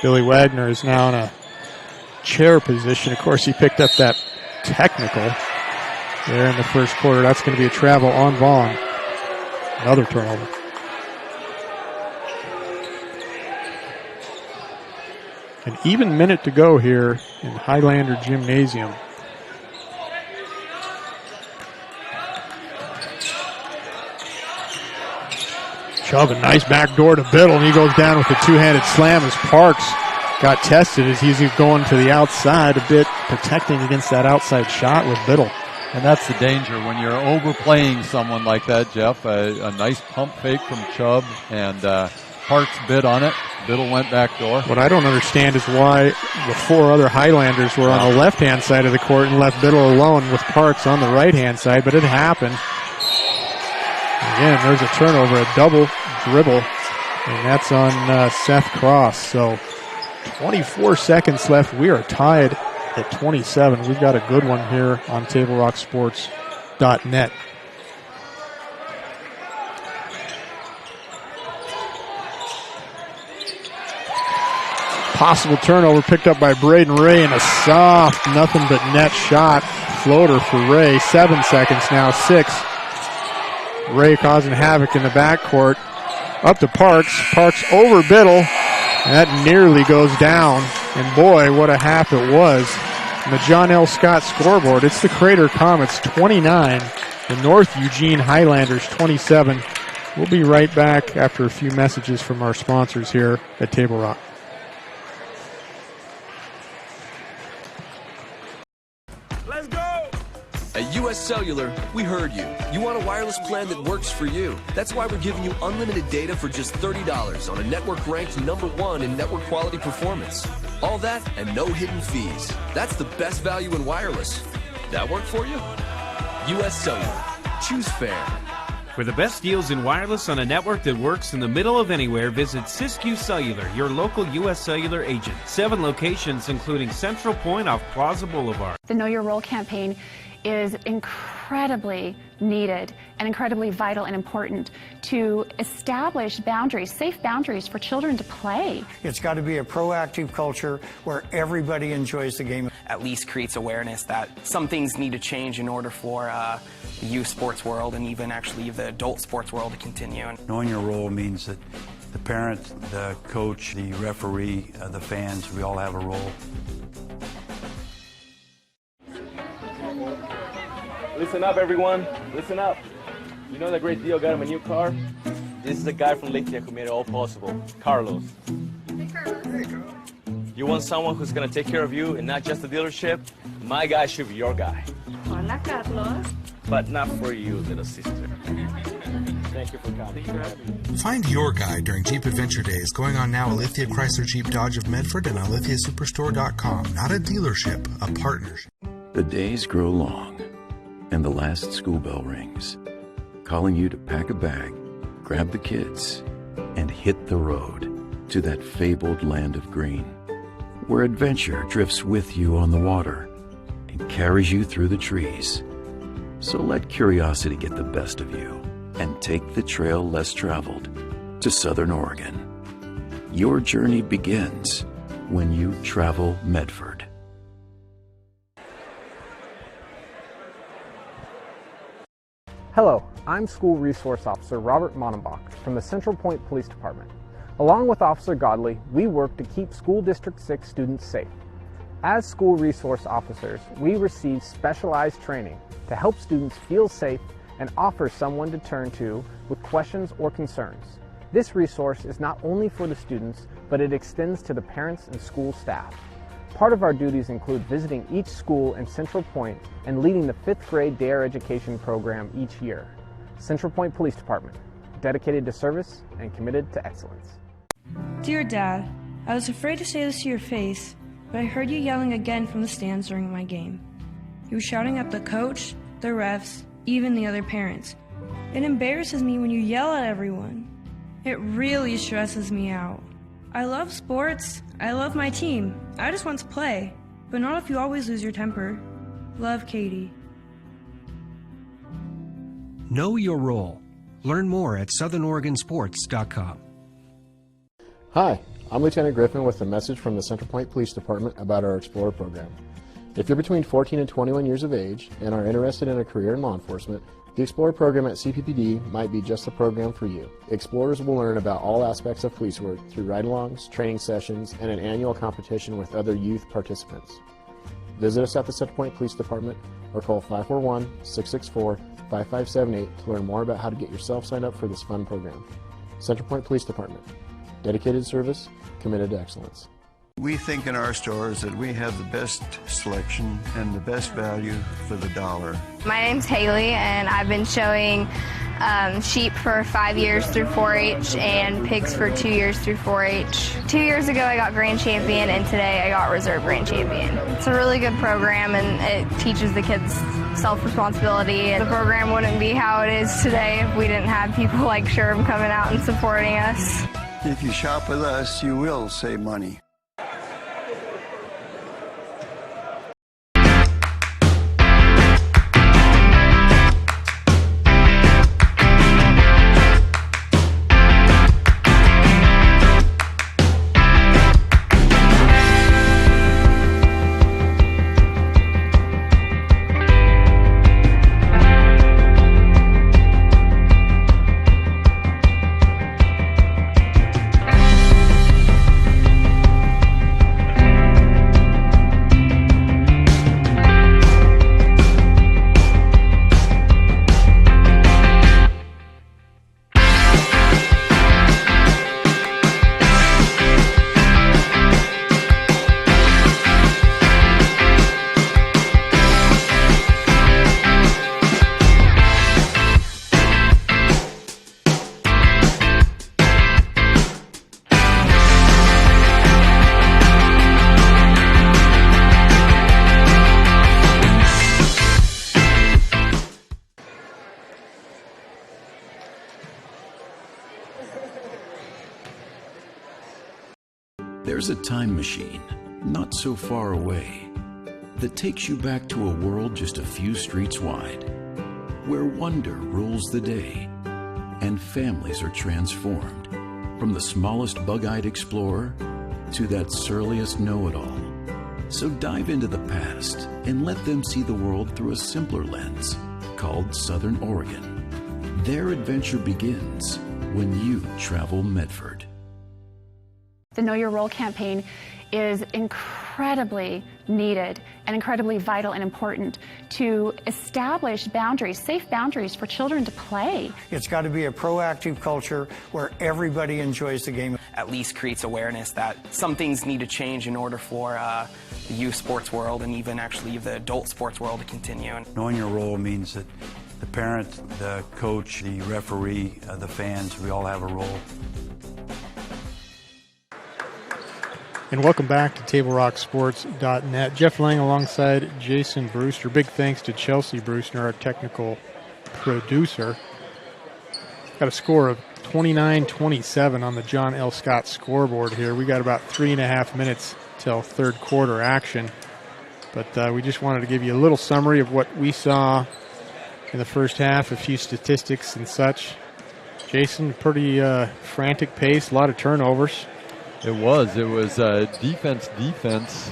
Billy Wagner is now in a chair position. Of course, he picked up that technical there in the first quarter. That's going to be a travel on Vaughn. Another turnover. An even minute to go here in Highlander Gymnasium. Chubb, a nice backdoor to Biddle, and he goes down with a two-handed slam as Parks got tested as he's going to the outside a bit, protecting against that outside shot with Biddle. And that's the danger when you're overplaying someone like that, Jeff. A nice pump fake from Chubb, and Parks bid on it. Biddle went back door. What I don't understand is why the 4 other Highlanders were on the left-hand side of the court and left Biddle alone with Parks on the right-hand side, but it happened. Again, there's a turnover, a double dribble, and that's on Seth Frost. So 24 seconds left. We are tied at 27. We've got a good one here on TableRockSports.net. Possible turnover picked up by Braden Ray, and a soft, nothing but net shot floater for Ray. 7 seconds now, 6. Ray causing havoc in the backcourt. Up to Parks. Parks over Biddle. And that nearly goes down. And boy, what a half it was. On the John L. Scott scoreboard, it's the Crater Comets 29, the North Eugene Highlanders 27. We'll be right back after a few messages from our sponsors here at Table Rock. At US Cellular, we heard you. You want a wireless plan that works for you. That's why we're giving you unlimited data for just $30 on a network ranked #1 in network quality performance. All that and no hidden fees. That's the best value in wireless. That work for you? US Cellular. Choose fair. For the best deals in wireless on a network that works in the middle of anywhere, visit Siskiyou Cellular, your local US Cellular agent. 7 locations, including Central Point off Plaza Boulevard. The Know Your Role campaign is incredibly needed and incredibly vital and important to establish boundaries, safe boundaries for children to play. It's got to be a proactive culture where everybody enjoys the game. At least creates awareness that some things need to change in order for the youth sports world and even actually the adult sports world to continue. Knowing your role means that the parent, the coach, the referee, the fans, we all have a role. Listen up, everyone. Listen up. You know that great deal got him a new car? This is the guy from Lithia who made it all possible, Carlos. Hey, Carlos. Hey, Carlos. You want someone who's going to take care of you and not just the dealership? My guy should be your guy. Hola, Carlos. But not for you, little sister. Thank you for coming. Find your guy during Jeep Adventure Days going on now at Lithia Chrysler Jeep Dodge of Medford and on lithiasuperstore.com. Not a dealership, a partnership. The days grow long, and the last school bell rings, calling you to pack a bag, grab the kids, and hit the road to that fabled land of green, where adventure drifts with you on the water and carries you through the trees. So let curiosity get the best of you and take the trail less traveled to Southern Oregon. Your journey begins when you travel Medford. Hello, I'm School Resource Officer Robert Monenbach from the Central Point Police Department. Along with Officer Godley, we work to keep School District 6 students safe. As school resource officers, we receive specialized training to help students feel safe and offer someone to turn to with questions or concerns. This resource is not only for the students, but it extends to the parents and school staff. Part of our duties include visiting each school in Central Point and leading the 5th grade DARE education program each year. Central Point Police Department, dedicated to service and committed to excellence. Dear Dad, I was afraid to say this to your face, but I heard you yelling again from the stands during my game. You were shouting at the coach, the refs, even the other parents. It embarrasses me when you yell at everyone. It really stresses me out. I love sports. I love my team. I just want to play, but not if you always lose your temper. Love, Katie. Know your role. Learn more at southernoregonsports.com. Hi, I'm Lieutenant Griffin with a message from the Central Point Police Department about our Explorer program. If you're between 14 and 21 years of age and are interested in a career in law enforcement, the Explorer program at CPPD might be just the program for you. Explorers will learn about all aspects of police work through ride-alongs, training sessions, and an annual competition with other youth participants. Visit us at the Central Point Police Department or call 541-664-5578 to learn more about how to get yourself signed up for this fun program. Central Point Police Department. Dedicated service, committed to excellence. We think in our stores that we have the best selection and the best value for the dollar. My name's Haley, and I've been showing sheep for 5 years through 4-H and pigs for 2 years through 4-H. 2 years ago I got grand champion, and today I got reserve grand champion. It's a really good program, and it teaches the kids self-responsibility. The program wouldn't be how it is today if we didn't have people like Sherm coming out and supporting us. If you shop with us, you will save money. There's a time machine, not so far away, that takes you back to a world just a few streets wide, where wonder rules the day, and families are transformed, from the smallest bug-eyed explorer to that surliest know-it-all. So dive into the past and let them see the world through a simpler lens, called Southern Oregon. Their adventure begins when you travel Medford. The Know Your Role campaign is incredibly needed and incredibly vital and important to establish boundaries, safe boundaries for children to play. It's got to be a proactive culture where everybody enjoys the game. At least creates awareness that some things need to change in order for the youth sports world and even actually the adult sports world to continue. Knowing your role means that the parent, the coach, the referee, the fans, we all have a role. And welcome back to TableRockSports.net. Jeff Lang alongside Jason Brewster. Big thanks to Chelsea Brewster, our technical producer. Got a score of 29-27 on the John L. Scott scoreboard here. We got about 3.5 minutes till third quarter action. But we just wanted to give you a little summary of what we saw in the first half, a few statistics and such. Jason, pretty frantic pace, a lot of turnovers. It was defense,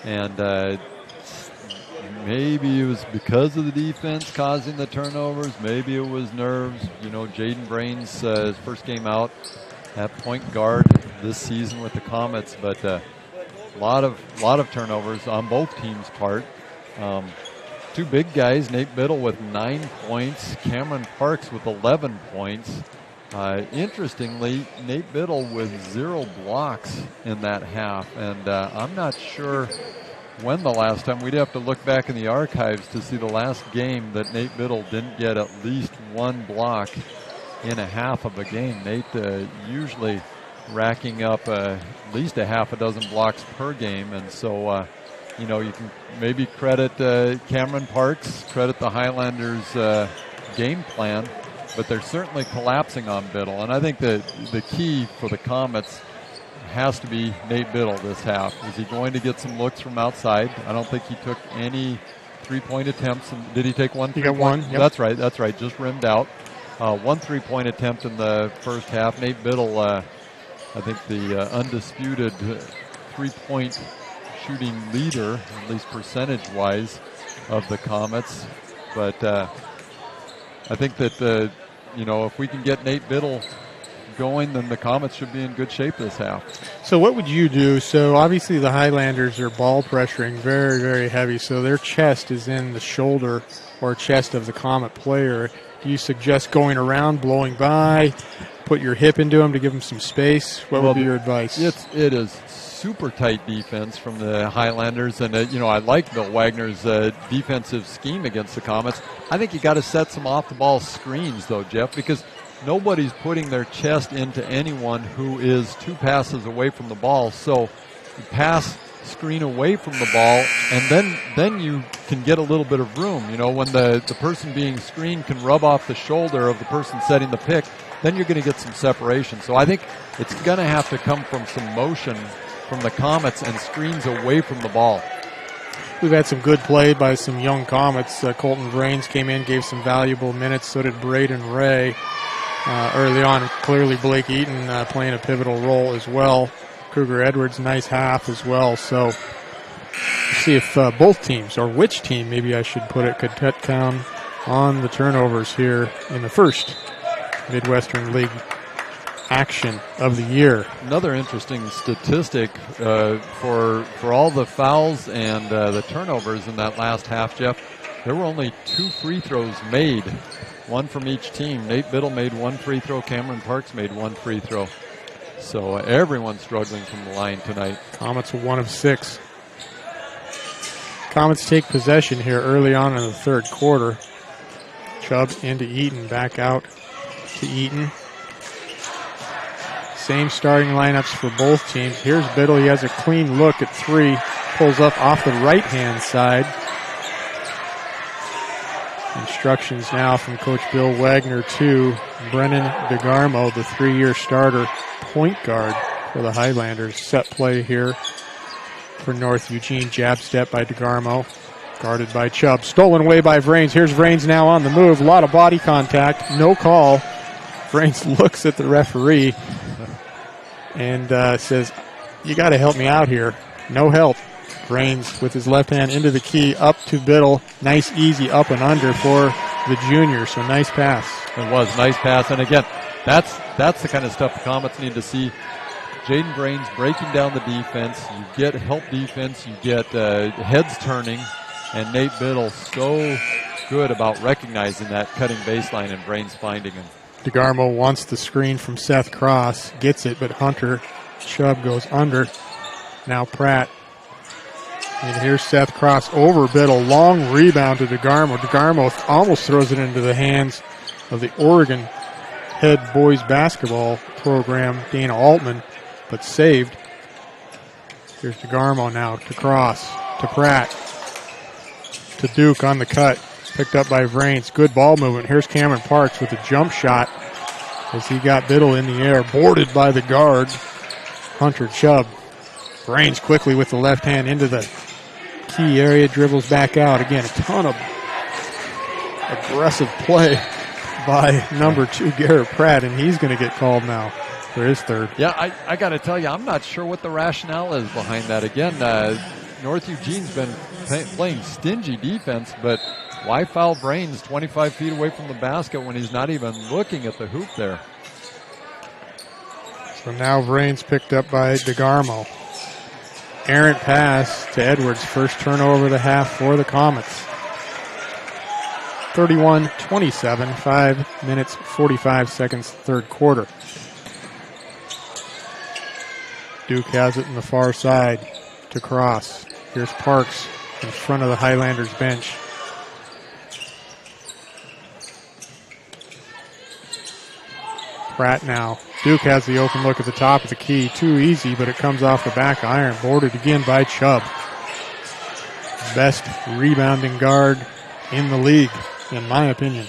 and maybe it was because of the defense causing the turnovers. Maybe it was nerves. You know, Jaden Brains, his first game out at point guard this season with the Comets, but a lot of turnovers on both teams' part. Two big guys, Nate Biddle with 9 points, Cameron Parks with 11 points. Interestingly, Nate Biddle with 0 blocks in that half, and I'm not sure when the last time. We'd have to look back in the archives to see the last game that Nate Biddle didn't get at least 1 block in a half of a game. Nate usually racking up at least a half a dozen blocks per game, and so you know, you can maybe credit Cameron Parks, credit the Highlanders' game plan, but they're certainly collapsing on Biddle. And I think that the key for the Comets has to be Nate Biddle this half. Is he going to get some looks from outside? I don't think he took any three-point attempts. And did he take one? He got one. Yep. That's right. Just rimmed out. 1 3-point attempt in the first half. Nate Biddle, I think the undisputed three-point shooting leader, at least percentage-wise, of the Comets. But I think that you know, if we can get Nate Biddle going, then the Comets should be in good shape this half. So what would you do? So obviously the Highlanders are ball pressuring very, very heavy, so their chest is in the shoulder or chest of the Comet player. Do you suggest going around, blowing by, put your hip into them to give them some space? What would be your advice? It is super tight defense from the Highlanders, and I like Bill Wagner's defensive scheme against the Comets. I think you got to set some off-the-ball screens, though, Jeff, because nobody's putting their chest into anyone who is 2 passes away from the ball. So you pass, screen away from the ball, and then you can get a little bit of room. When the person being screened can rub off the shoulder of the person setting the pick, then you're going to get some separation. So I think it's going to have to come from some motion from the Comets and screens away from the ball. We've had some good play by some young Comets. Colton Vrains came in, gave some valuable minutes. So did Braden Ray early on. Clearly Blake Eaton playing a pivotal role as well. Kruger Edwards, nice half as well. So see if both teams, or which team, maybe I should put it, could cut down on the turnovers here in the first Midwestern League action of the year. Another interesting statistic for all the fouls and the turnovers in that last half, Jeff, there were only 2 free throws made, one from each team. Nate Biddle made 1 free throw, Cameron Parks made 1 free throw. So everyone's struggling from the line tonight. Comets 1 of 6. Comets take possession here early on in the third quarter. Chubb into Eaton, back out to Eaton. Same starting lineups for both teams. Here's Biddle. He has a clean look at 3. Pulls up off the right-hand side. Instructions now from Coach Bill Wagner to Brennan DeGarmo, the 3-year starter point guard for the Highlanders. Set play here for North Eugene. Jab step by DeGarmo. Guarded by Chubb. Stolen away by Vrains. Here's Vrains now on the move. A lot of body contact. No call. Vrains looks at the referee and says, you got to help me out here. No help. Vrains with his left hand into the key, up to Biddle. Nice, easy up and under for the junior. So nice pass. It was nice pass. And again, that's the kind of stuff the Comets need to see. Jaden Vrains breaking down the defense. You get help defense. You get heads turning. And Nate Biddle so good about recognizing that cutting baseline and Vrains finding him. DeGarmo wants the screen from Seth Cross. Gets it, but Hunter Chubb goes under. Now Pratt. And here's Seth Cross over Biddle. Long rebound to DeGarmo. DeGarmo almost throws it into the hands of the Oregon head boys basketball program, Dana Altman, but saved. Here's DeGarmo now to Cross, to Pratt, to Duke on the cut. Picked up by Vrains. Good ball movement. Here's Cameron Parks with a jump shot as he got Biddle in the air. Boarded by the guard, Hunter Chubb. Vrains quickly with the left hand into the key area. Dribbles back out. Again, a ton of aggressive play by number 2, Garrett Pratt, and he's going to get called now for his third. Yeah, I got to tell you, I'm not sure what the rationale is behind that. Again, North Eugene's been playing stingy defense, but why foul Vrains 25 feet away from the basket when he's not even looking at the hoop there? So now Vrains picked up by DeGarmo. Errant pass to Edwards. First turnover of the half for the Comets. 31-27, 5 minutes, 45 seconds, third quarter. Duke has it in the far side to Cross. Here's Parks in front of the Highlanders bench. Pratt now. Duke has the open look at the top of the key. Too easy, but it comes off the back iron. Boarded again by Chubb. Best rebounding guard in the league, in my opinion.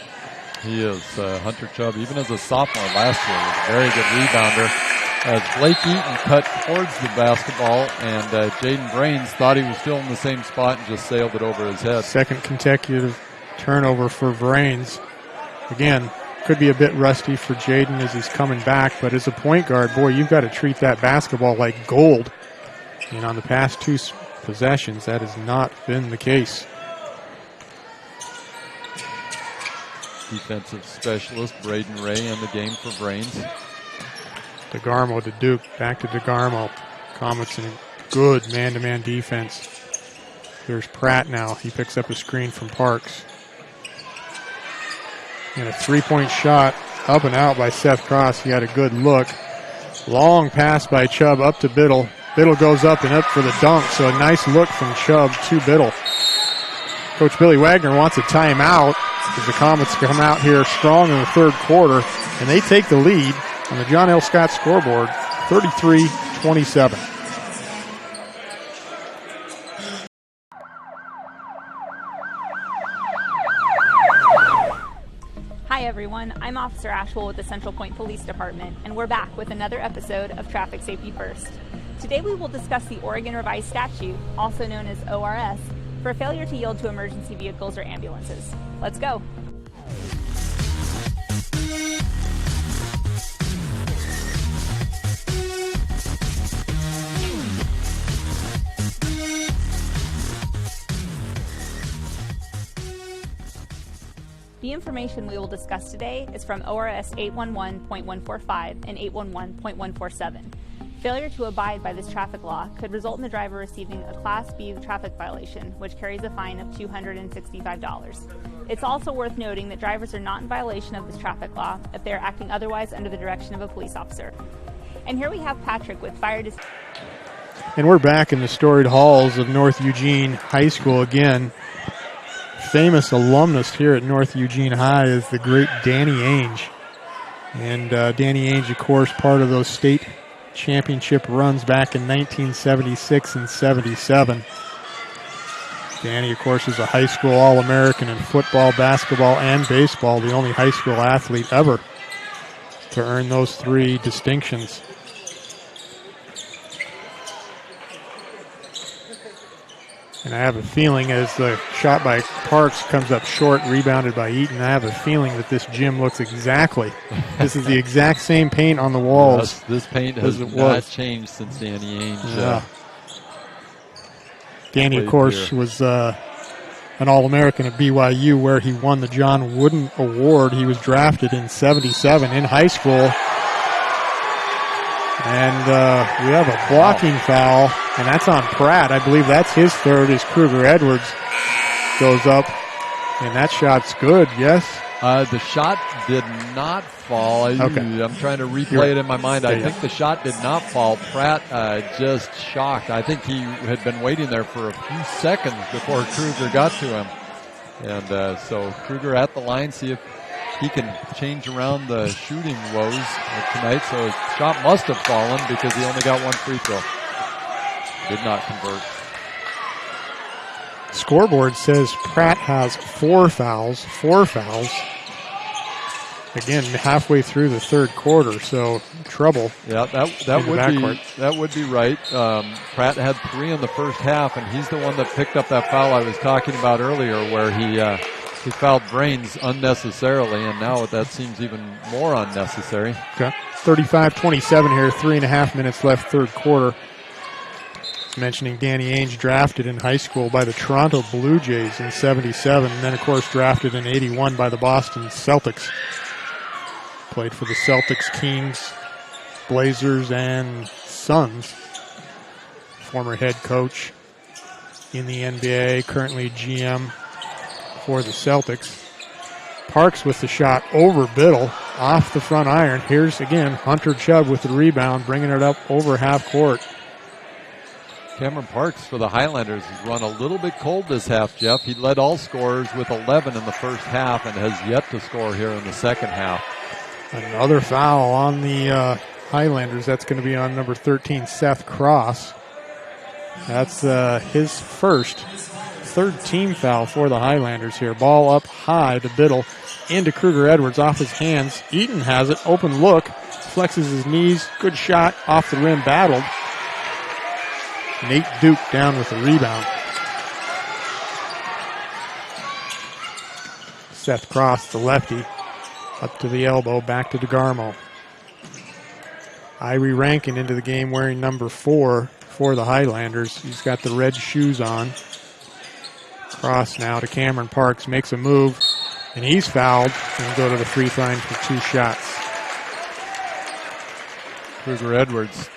He is. Hunter Chubb, even as a sophomore last year, was a very good rebounder. As Blake Eaton cut towards the basketball, and Jaden Vrains thought he was still in the same spot and just sailed it over his head. Second consecutive turnover for Vrains. Again, could be a bit rusty for Jaden as he's coming back, but as a point guard, boy, you've got to treat that basketball like gold. And on the past 2 possessions, that has not been the case. Defensive specialist Braden Ray in the game for Vrains. DeGarmo to Duke, back to DeGarmo. Comets in good man-to-man defense. Here's Pratt now. He picks up a screen from Parks. And a 3-point shot up and out by Seth Frost. He had a good look. Long pass by Chubb up to Biddle. Biddle goes up and up for the dunk, so a nice look from Chubb to Biddle. Coach Billy Wagner wants a timeout as the Comets come out here strong in the third quarter, and they take the lead on the John L. Scott scoreboard, 33-27. Hi everyone, I'm Officer Ashwell with the Central Point Police Department, and we're back with another episode of Traffic Safety First. Today we will discuss the Oregon Revised Statute, also known as ORS, for failure to yield to emergency vehicles or ambulances. Let's go. The information we will discuss today is from ORS 811.145 and 811.147. Failure to abide by this traffic law could result in the driver receiving a Class B traffic violation, which carries a fine of $265. It's also worth noting that drivers are not in violation of this traffic law if they are acting otherwise under the direction of a police officer. And here we have Patrick with fire. And we're back in the storied halls of North Eugene High School again. Famous alumnus here at North Eugene High is the great Danny Ainge. And Danny Ainge, of course, part of those state championship runs back in 1976 and 77. Danny, of course, is a high school All-American in football, basketball, and baseball, the only high school athlete ever to earn those three distinctions. And I have a feeling as the shot by Parks comes up short, rebounded by Eaton, I have a feeling that this gym looks exactly. This is the exact same paint on the walls. Yes, this paint has not changed since Danny Ainge. Yeah. Danny, of course, was an All-American at BYU where he won the John Wooden Award. He was drafted in '77 in high school. And we have a blocking foul, and that's on Pratt. I believe that's his third as Kruger Edwards goes up, and that shot's good, yes? The shot did not fall. Okay. I'm trying to replay it in my mind. I think the shot did not fall. Pratt just shocked. I think he had been waiting there for a few seconds before Kruger got to him. And so Kruger at the line, see if he can change around the shooting woes tonight. So his shot must have fallen because he only got one free throw. Did not convert. Scoreboard says Pratt has four fouls. Again, halfway through the third quarter, so trouble. Yeah, that would be right. Pratt had three in the first half, and he's the one that picked up that foul I was talking about earlier, where he fouled Brains unnecessarily, and now that seems even more unnecessary. Okay, 35-27 here, 3.5 minutes left, third quarter. Mentioning Danny Ainge, drafted in high school by the Toronto Blue Jays in '77, and then, of course, drafted in '81 by the Boston Celtics. Played for the Celtics, Kings, Blazers, and Suns. Former head coach in the NBA, currently GM for the Celtics. Parks with the shot over Biddle, off the front iron. Here's, again, Hunter Chubb with the rebound, bringing it up over half court. Cameron Parks for the Highlanders has run a little bit cold this half, Jeff. He led all scorers with 11 in the first half and has yet to score here in the second half. Another foul on the Highlanders. That's going to be on number 13, Seth Frost. That's his third team foul for the Highlanders here. Ball up high to Biddle, into Kruger Edwards, off his hands. Eaton has it, open look, flexes his knees, good shot, off the rim, battled. Nate Duke down with the rebound. Seth Frost, the lefty, up to the elbow, back to DeGarmo. Irie Rankin into the game wearing number 4 for the Highlanders. He's got the red shoes on. Cross now to Cameron Parks, makes a move, and he's fouled, and will go to the free throw line for 2 shots. Kruger Edwards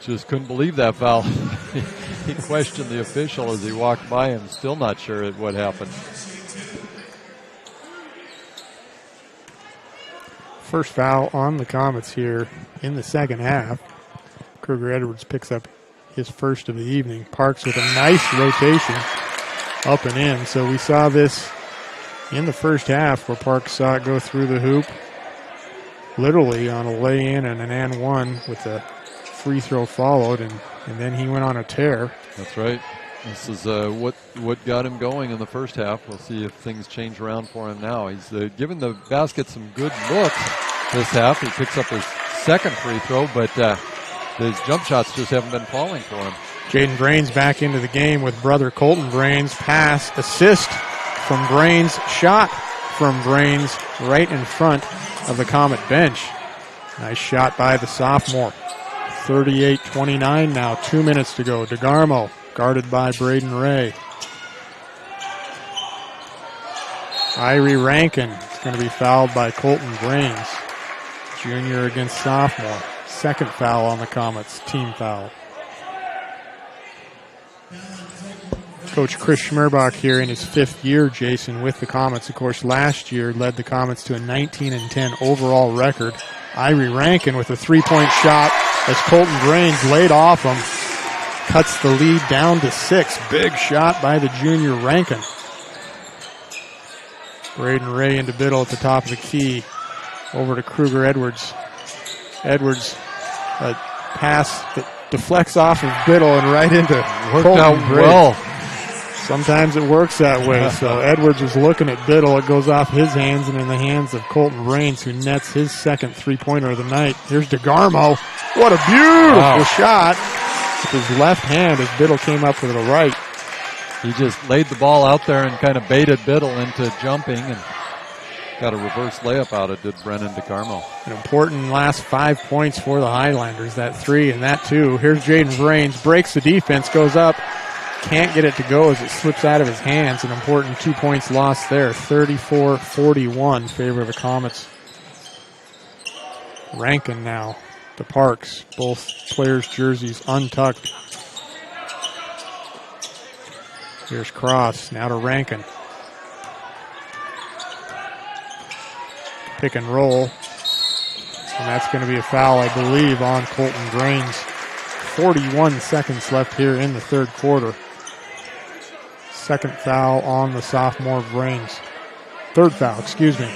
just couldn't believe that foul. He questioned the official as he walked by him, still not sure what happened. First foul on the Comets here in the second half. Kruger-Edwards picks up his first of the evening. Parks with a nice rotation up and in. So we saw this in the first half where Parks saw it go through the hoop, literally on a lay-in and an and one with a free throw followed, and then he went on a tear. That's right. This is what got him going in the first half. We'll see if things change around for him now. He's given the basket some good looks this half. He picks up his second free throw, but his jump shots just haven't been falling for him. Jaden Brains back into the game with brother Colton Brains. Pass, assist from Brains, shot from Brains right in front of the Comet bench. Nice shot by the sophomore. 38-29 now, 2 minutes to go. DeGarmo guarded by Braden Ray. Irie Rankin is going to be fouled by Colton Brains. Junior against sophomore. Second foul on the Comets, team foul. Coach Chris Schmerbach here in his 5th year, Jason, with the Comets. Of course, last year led the Comets to a 19-10 overall record. Irie Rankin with a three-point shot as Colton Brains laid off him. Cuts the lead down to 6. Big shot by the junior Rankin. Braden Ray into Biddle at the top of the key. Over to Kruger-Edwards. Edwards, a pass that deflects off of Biddle and right into Worked out well. Sometimes it works that way. So Edwards was looking at Biddle. It goes off his hands and in the hands of Colton Brains, who nets his second three-pointer of the night. Here's DeGarmo. What a beautiful shot with his left hand as Biddle came up with the right. He just laid the ball out there and kind of baited Biddle into jumping and got a reverse layup out of it, Brennan DeGarmo. An important last 5 points for the Highlanders, that three and that two. Here's Jaden Brains, breaks the defense, goes up. Can't get it to go as it slips out of his hands. An important 2 points lost there. 34-41 favor of the Comets. Rankin now to Parks. Both players' jerseys untucked. Here's Cross. Now to Rankin. Pick and roll. And that's going to be a foul, I believe, on Colton Brains. 41 seconds left here in the third quarter. Second foul on the sophomore Brains. Third foul, excuse me.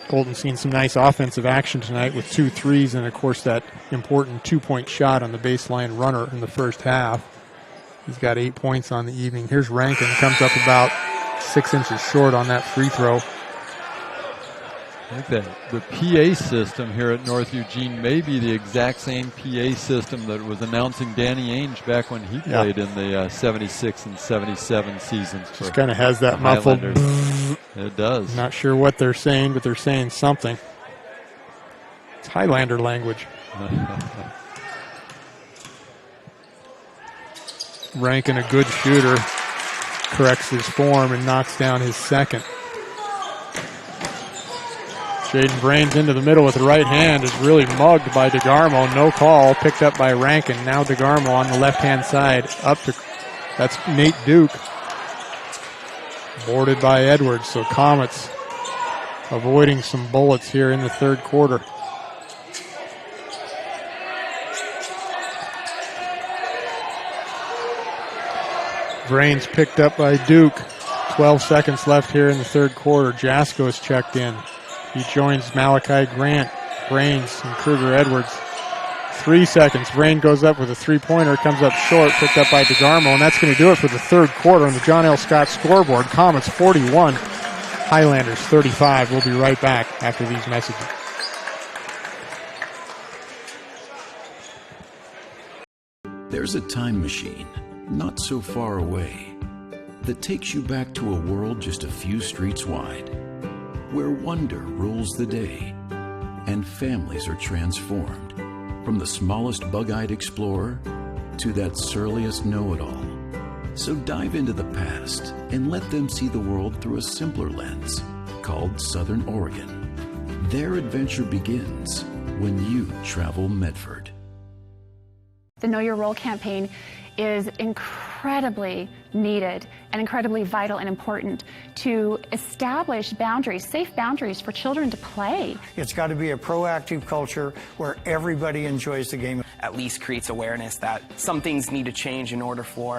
Colton's seen some nice offensive action tonight with 2 threes and, of course, that important 2-point shot on the baseline runner in the first half. He's got 8 points on the evening. Here's Rankin, comes up about 6 inches short on that free throw. I think that the PA system here at North Eugene may be the exact same PA system that was announcing Danny Ainge back when he played in the 76 and 77 seasons. Just kind of has that muffled. It does. Not sure what they're saying, but they're saying something. It's Highlander language. Rankin, a good shooter, corrects his form and knocks down his second. Jaden Brains into the middle with the right hand is really mugged by DeGarmo. No call, picked up by Rankin. Now DeGarmo on the left-hand side. Up to, that's Nate Duke. Boarded by Edwards, so Comets avoiding some bullets here in the third quarter. Brains picked up by Duke. 12 seconds left here in the third quarter. Jasko is checked in. He joins Malachi Grant, Brains, and Kruger-Edwards. 3 seconds. Brain goes up with a three-pointer, comes up short, picked up by DeGarmo, and that's going to do it for the third quarter on the John L. Scott scoreboard. Comets 41, Highlanders 35. We'll be right back after these messages. There's a time machine not so far away that takes you back to a world just a few streets wide, where wonder rules the day and families are transformed, from the smallest bug-eyed explorer to that surliest know-it-all. So dive into the past and let them see the world through a simpler lens called Southern Oregon. Their adventure begins when you travel Medford. The Know Your Role campaign is incredibly needed and incredibly vital and important to establish boundaries, safe boundaries for children to play. It's got to be a proactive culture where everybody enjoys the game. At least creates awareness that some things need to change in order for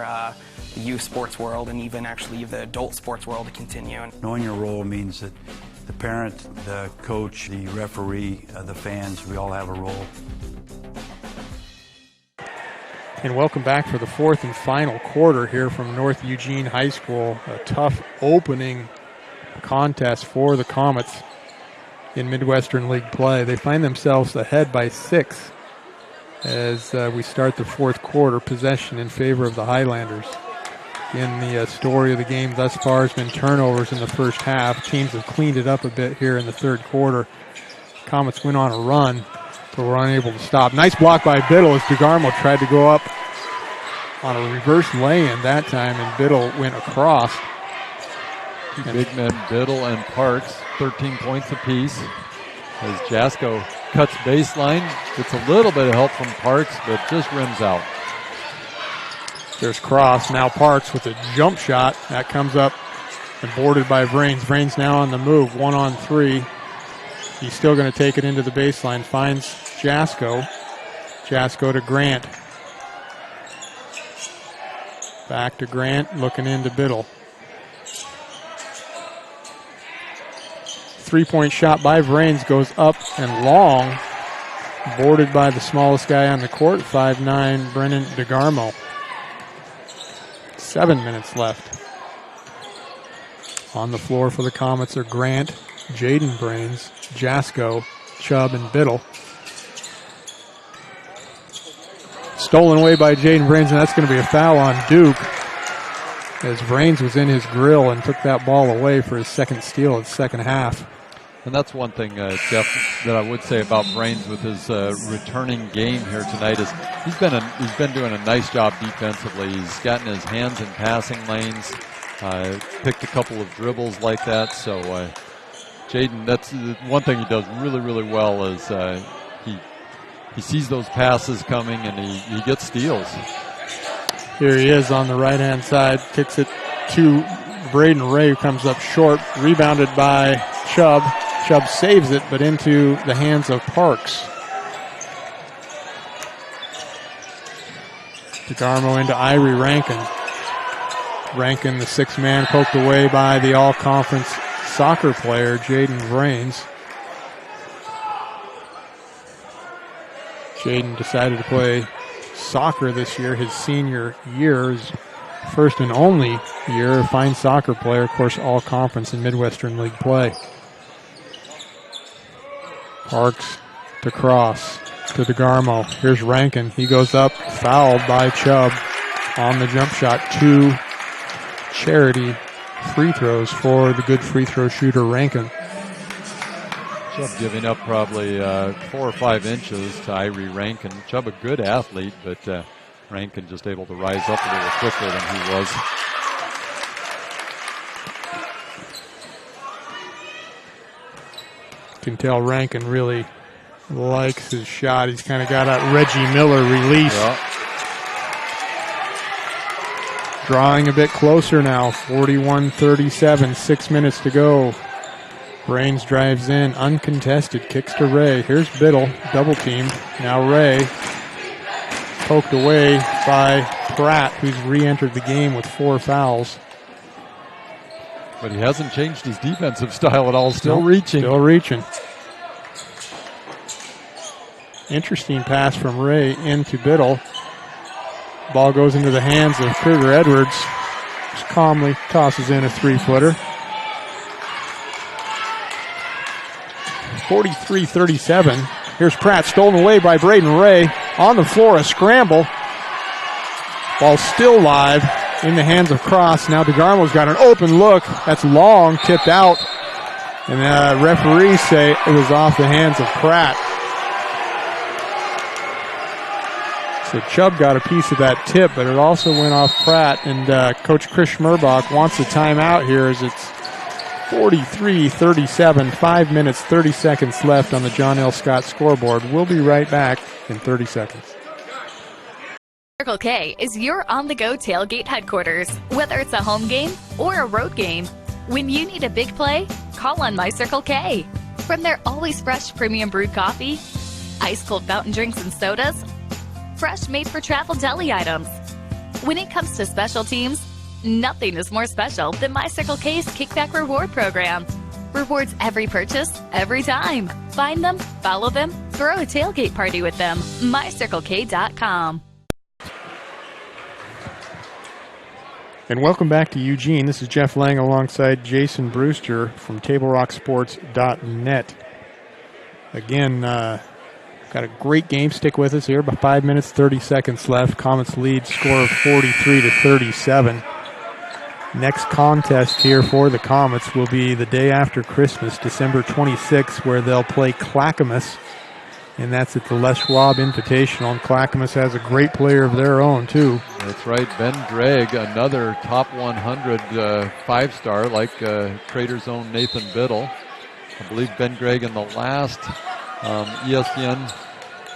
the youth sports world and even actually the adult sports world to continue. Knowing your role means that the parent, the coach, the referee, the fans, we all have a role. And welcome back for the fourth and final quarter here from North Eugene High School. A tough opening contest for the Comets in Midwestern League play. They find themselves ahead by 6 as we start the fourth quarter. Possession in favor of the Highlanders. In the story of the game thus far has been turnovers in the first half. Teams have cleaned it up a bit here in the third quarter. Comets went on a run, but were unable to stop. Nice block by Biddle as DeGarmo tried to go up on a reverse lay-in that time, and Biddle went across. Two big men, Biddle and Parks, 13 points apiece. As Jasko cuts baseline, gets a little bit of help from Parks, but just rims out. There's Cross. Now Parks with a jump shot. That comes up and boarded by Vrains. Vrains now on the move, 1-on-3. He's still going to take it into the baseline. Finds Jasko. Jasko to Grant. Back to Grant, looking into Biddle. 3-point shot by Vrains goes up and long. Boarded by the smallest guy on the court, 5'9", Brennan DeGarmo. 7 minutes left. On the floor for the Comets are Grant, Jaden Brains, Jasko, Chubb, and Biddle. Stolen away by Jaden Brains, and that's going to be a foul on Duke, as Brains was in his grill and took that ball away for his second steal of the second half. And that's one thing, Jeff, that I would say about Brains with his returning game here tonight is he's been doing a nice job defensively. He's gotten his hands in passing lanes, picked a couple of dribbles like that. So Jaden, that's one thing he does really, really well is he sees those passes coming and he gets steals. Here he is on the right-hand side, kicks it to Braden Ray, who comes up short, rebounded by Chubb. Chubb saves it, but into the hands of Parks. DeGarmo into Irie Rankin. Rankin, the sixth man, poked away by the all-conference soccer player, Jaden Vrains. Jaden decided to play soccer this year, his senior year, his first and only year. A fine soccer player, of course, all-conference in Midwestern League play. Parks to Cross to DeGarmo. Here's Rankin. He goes up, fouled by Chubb on the jump shot. 2 charity free throws for the good free throw shooter Rankin. Chubb giving up probably 4 or 5 inches to Irie Rankin. Chubb a good athlete, but Rankin just able to rise up a little quicker than he was. You can tell Rankin really likes his shot. He's kind of got a Reggie Miller release. Yeah. Drawing a bit closer now, 41-37, 6 minutes to go. Brains drives in, uncontested, kicks to Ray. Here's Biddle, double teamed. Now Ray, poked away by Pratt, who's re-entered the game with 4 fouls. But he hasn't changed his defensive style at all, still reaching. Still reaching. Interesting pass from Ray into Biddle. Ball goes into the hands of Kruger Edwards. Just calmly tosses in a 3-footer. 43-37. Here's Pratt, stolen away by Braden Ray. On the floor, a scramble. Ball still live in the hands of Cross. Now DeGarmo's got an open look. That's long, tipped out. And the referees say it was off the hands of Pratt. So Chubb got a piece of that tip, but it also went off Pratt. And Coach Chris Schmerbach wants a timeout here as it's 43-37, 5 minutes, 30 seconds left on the John L. Scott scoreboard. We'll be right back in 30 seconds. Circle K is your on-the-go tailgate headquarters. Whether it's a home game or a road game, when you need a big play, call on My Circle K. From their always fresh premium brewed coffee, ice-cold fountain drinks and sodas, fresh made-for-travel deli items. When it comes to special teams, nothing is more special than My Circle K's Kickback Reward program. Rewards every purchase, every time. Find them, follow them, throw a tailgate party with them. MyCircleK.com. And welcome back to Eugene. This is Jeff Lang alongside Jason Brewster from TableRockSports.net. Again, got a great game. Stick with us here. About 5 minutes, 30 seconds left. Comets lead score of 43-37. Next contest here for the Comets will be the day after Christmas, December 26th, where they'll play Clackamas, and that's at the Les Schwab Invitational. And Clackamas has a great player of their own, too. That's right, Ben Gregg, another top 100 five-star, like Crater's own Nathan Biddle. I believe Ben Gregg in the last ESPN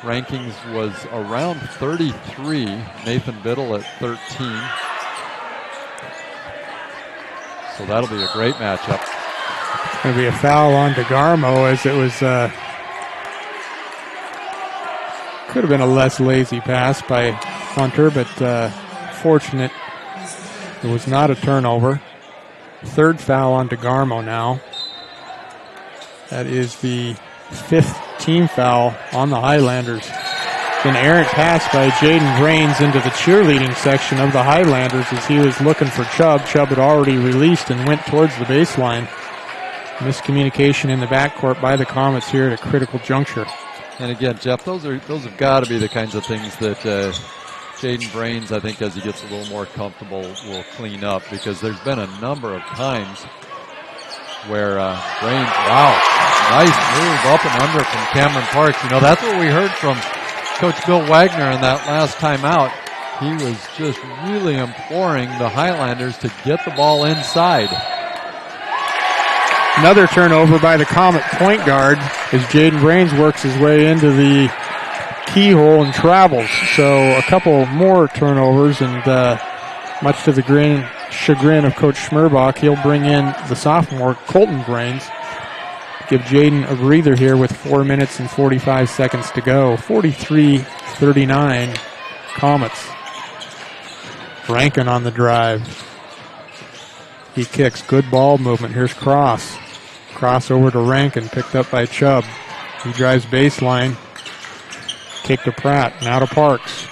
rankings was around 33, Nathan Biddle at 13. So that'll be a great matchup. It's going to be a foul on DeGarmo, as it was could have been a less lazy pass by Hunter, but fortunate it was not a turnover. Third foul on DeGarmo now. That is the fifth team foul on the Highlanders. An errant pass by Jaden Brains into the cheerleading section of the Highlanders as he was looking for Chubb. Chubb had already released and went towards the baseline. Miscommunication in the backcourt by the Comets here at a critical juncture. And again, Jeff, those have got to be the kinds of things that Jaden Brains, I think, as he gets a little more comfortable, will clean up, because there's been a number of times where Brains, wow, nice move up and under from Cameron Parks. You know, that's what we heard from Coach Bill Wagner in that last timeout. He was just really imploring the Highlanders to get the ball inside. Another turnover by the Comet point guard as Jaden Brains works his way into the keyhole and travels. So a couple more turnovers, and much to the chagrin of Coach Schmerbach, he'll bring in the sophomore Colton Brains. Give Jaden a breather here with 4 minutes and 45 seconds to go. 43-39 Comets. Rankin on the drive. He kicks. Good ball movement. Here's Cross. Cross over to Rankin, picked up by Chubb. He drives baseline. Kick to Pratt. Now to Parks.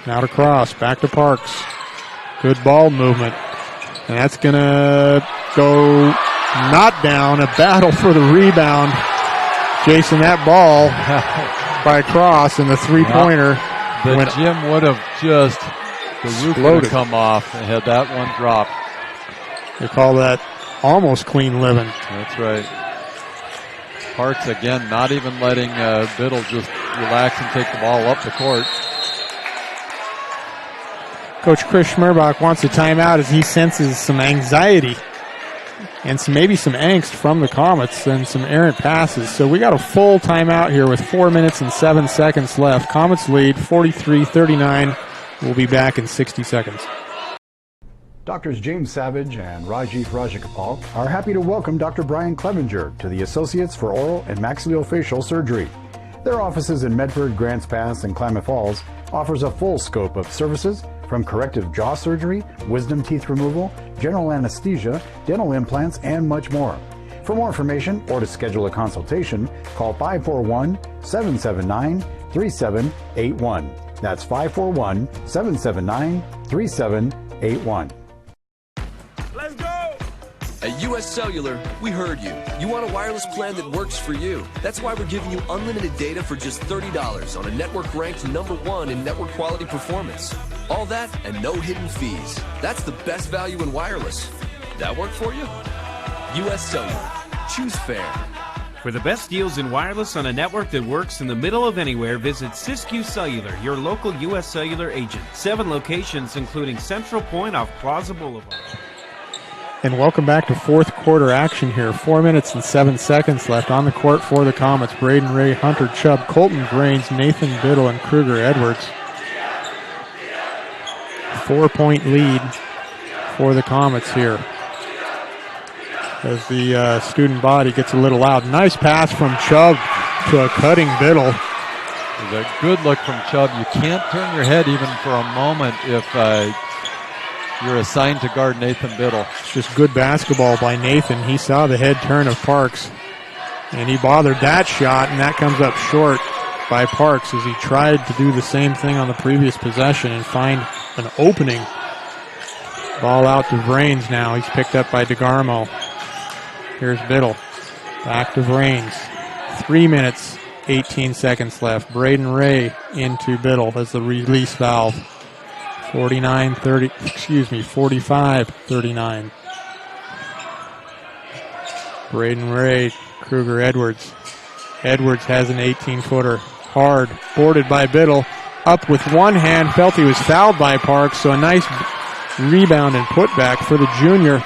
Now to Cross. Back to Parks. Good ball movement. And that's going to go not down. A battle for the rebound. Jason, that ball by Cross and the three-pointer. The gym would have just, the roof would have come off and had that one dropped. They call that almost clean living. That's right. Parks, again, not even letting Biddle just relax and take the ball up the court. Coach Chris Schmerbach wants a timeout as he senses some anxiety and maybe some angst from the Comets and some errant passes. So we got a full timeout here with 4 minutes and 7 seconds left. Comets lead 43-39. We'll be back in 60 seconds. Doctors James Savage and Rajiv Rajagopal are happy to welcome Dr. Brian Clevenger to the Associates for Oral and Maxillofacial Surgery. Their offices in Medford, Grants Pass, and Klamath Falls offers a full scope of services from corrective jaw surgery, wisdom teeth removal, general anesthesia, dental implants, and much more. For more information or to schedule a consultation, call 541-779-3781. That's 541-779-3781. At US Cellular, we heard you. You want a wireless plan that works for you. That's why we're giving you unlimited data for just $30 on a network ranked #1 in network quality performance. All that and no hidden fees. That's the best value in wireless. That work for you? US Cellular. Choose fair. For the best deals in wireless on a network that works in the middle of anywhere, visit Siskiyou Cellular, your local US Cellular agent. 7 locations, including Central Point off Plaza Boulevard. And welcome back to fourth quarter action here. 4 minutes and 7 seconds left on the court for the Comets. Braden Ray, Hunter Chubb, Colton Brains, Nathan Biddle, and Kruger Edwards. 4-point lead for the Comets here, as the student body gets a little loud. Nice pass from Chubb to a cutting Biddle. It was a good look from Chubb. You can't turn your head even for a moment if you're assigned to guard Nathan Biddle. It's just good basketball by Nathan. He saw the head turn of Parks, and he bothered that shot, and that comes up short by Parks as he tried to do the same thing on the previous possession and find an opening. Ball out to Vrains now. He's picked up by DeGarmo. Here's Biddle. Back to Vrains. 3 minutes, 18 seconds left. Braden Ray into Biddle as the release valve. 45-39. Braden Ray, Kruger Edwards. Edwards has an 18-footer. Hard, boarded by Biddle. Up with one hand, felt he was fouled by Parks, so a nice rebound and putback for the junior.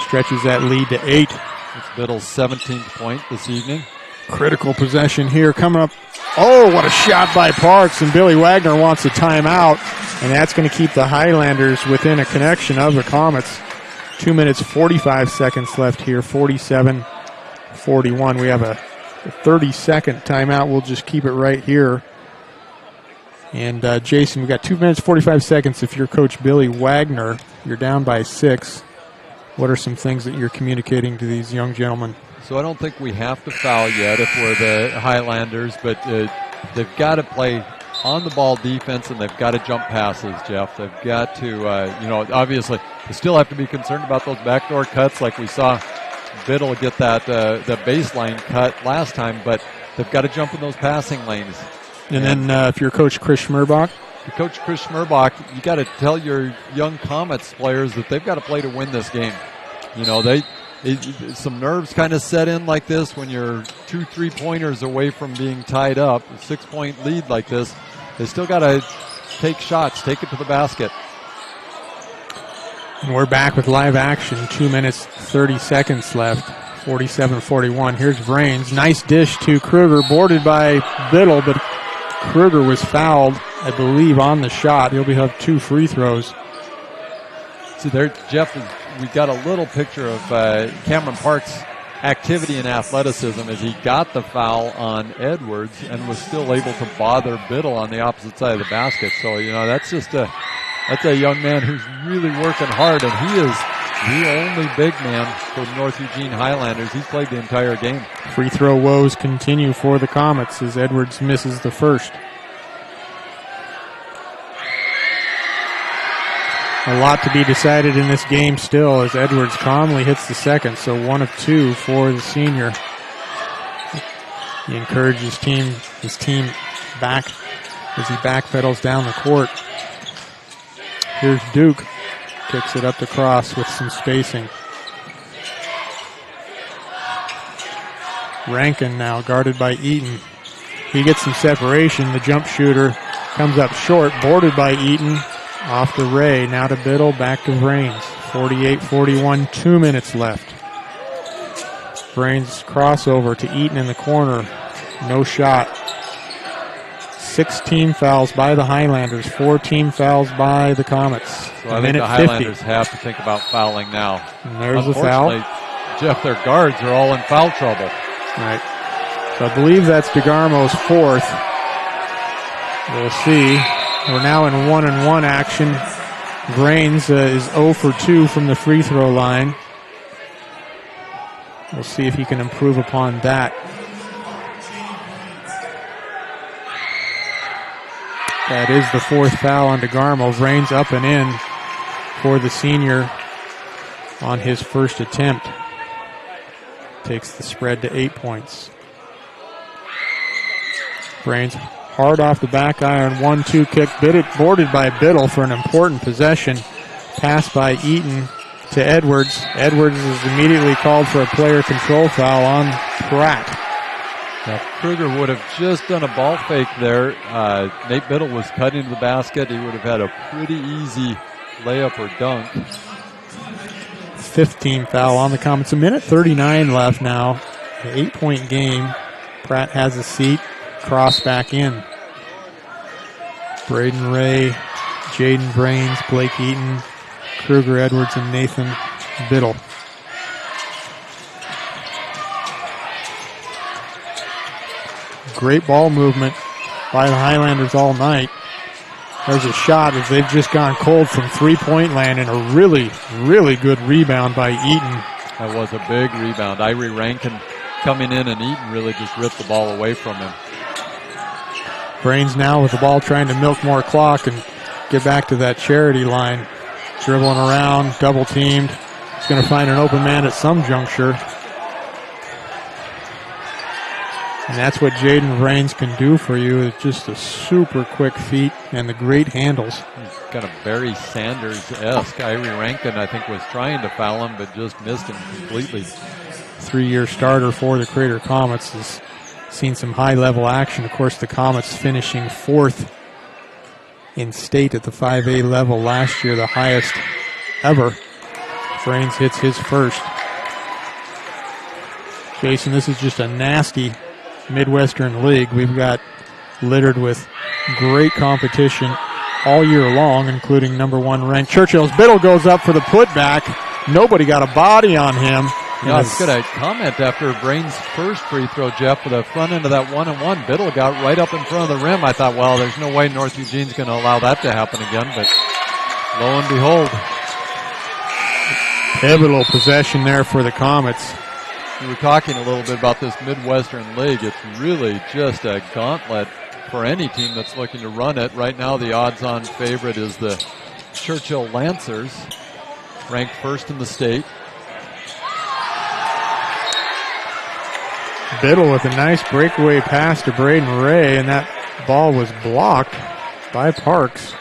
Stretches that lead to 8. It's Biddle's 17th point this evening. Critical possession here coming up. Oh, what a shot by Parks, and Billy Wagner wants a timeout, and that's going to keep the Highlanders within a connection of the Comets. 2 minutes, 45 seconds left here, 47-41. We have a 30-second timeout. We'll just keep it right here. And Jason, we've got 2 minutes, 45 seconds. If you're Coach Billy Wagner, you're down by 6. What are some things that you're communicating to these young gentlemen? So I don't think we have to foul yet if we're the Highlanders, but they've got to play on-the-ball defense, and they've got to jump passes, Jeff. They've got to, obviously, they still have to be concerned about those backdoor cuts like we saw Biddle get that the baseline cut last time, but they've got to jump in those passing lanes. And then if you're Coach Chris Schmerbach? If you're Coach Chris Schmerbach, you got to tell your young Comets players that they've got to play to win this game. You know, some nerves kind of set in like this when you're 2 3-pointers away from being tied up. A 6-point lead like this, they still got to take shots, take it to the basket. And we're back with live action. 2 minutes, 30 seconds left. 47-41. Here's Vrains. Nice dish to Kruger, boarded by Biddle, but Kruger was fouled, I believe, on the shot. He'll have 2 free throws. See there, Jeff, we got a little picture of Cameron Parks' activity and athleticism as he got the foul on Edwards and was still able to bother Biddle on the opposite side of the basket. So, that's just that's a young man who's really working hard, and he is the only big man for the North Eugene Highlanders. He's played the entire game. Free throw woes continue for the Comets as Edwards misses the first. A lot to be decided in this game still as Edwards calmly hits the second, so 1 of 2 for the senior. He encourages his team back as he backpedals down the court. Here's Duke. Kicks it up the cross with some spacing. Rankin now guarded by Eaton. He gets some separation. The jump shooter comes up short, boarded by Eaton. Off to Ray, now to Biddle, back to Vrains. 48-41, 2 minutes left. Vrains crossover to Eaton in the corner. No shot. 16 fouls by the Highlanders, 14 fouls by the Comets. So I think the Highlanders have to think about fouling now. And there's a foul. Jeff, their guards are all in foul trouble. Right. So I believe that's DeGarmo's 4th. We'll see. We're now in 1-on-1 action. Vrains is 0 for 2 from the free throw line. We'll see if he can improve upon that. That is the 4th foul on DeGarmo. Vrains up and in for the senior on his first attempt. Takes the spread to 8 points. Vrains hard off the back iron, 1-2 kick, boarded by Biddle for an important possession. Pass by Eaton to Edwards. Edwards is immediately called for a player control foul on Pratt. Now, Kruger would have just done a ball fake there. Nate Biddle was cut into the basket. He would have had a pretty easy layup or dunk. 15th foul on the Comets. 1:39 left now. An 8-point game. Pratt has a seat. Cross back in. Braden Ray Jaden Brains, Blake Eaton, Kruger Edwards, and Nathan Biddle. Great ball movement by the Highlanders all night. There's a shot as they've just gone cold from three-point land, and a really, really good rebound by Eaton. That was a big rebound. Irie Rankin coming in, and Eaton really just ripped the ball away from him. Brains now with the ball trying to milk more clock and get back to that charity line. Dribbling around, double teamed. He's going to find an open man at some juncture. And that's what Jaden Brains can do for you. It's just a super quick feet and the great handles. He's kind of Barry Sanders-esque. Irie Rankin, I think, was trying to foul him, but just missed him completely. 3-year starter for the Crater Comets has seen some high-level action. Of course, the Comets finishing 4th in state at the 5A level last year, the highest ever. Brains hits his first. Jason, this is just a nasty Midwestern League. We've got littered with great competition all year long, including #1 ranked Churchill's. Biddle goes up for the putback. Nobody got a body on him. Yeah, I was going to comment after Brains' first free throw, Jeff, with the front end of that 1-and-1. Biddle got right up in front of the rim. I thought, well, there's no way North Eugene's going to allow that to happen again, but lo and behold. Pivotal possession there for the Comets. We were talking a little bit about this Midwestern League. It's really just a gauntlet for any team that's looking to run it. Right now, the odds-on favorite is the Churchill Lancers, ranked 1st in the state. Biddle with a nice breakaway pass to Braden Ray, and that ball was blocked by Parks.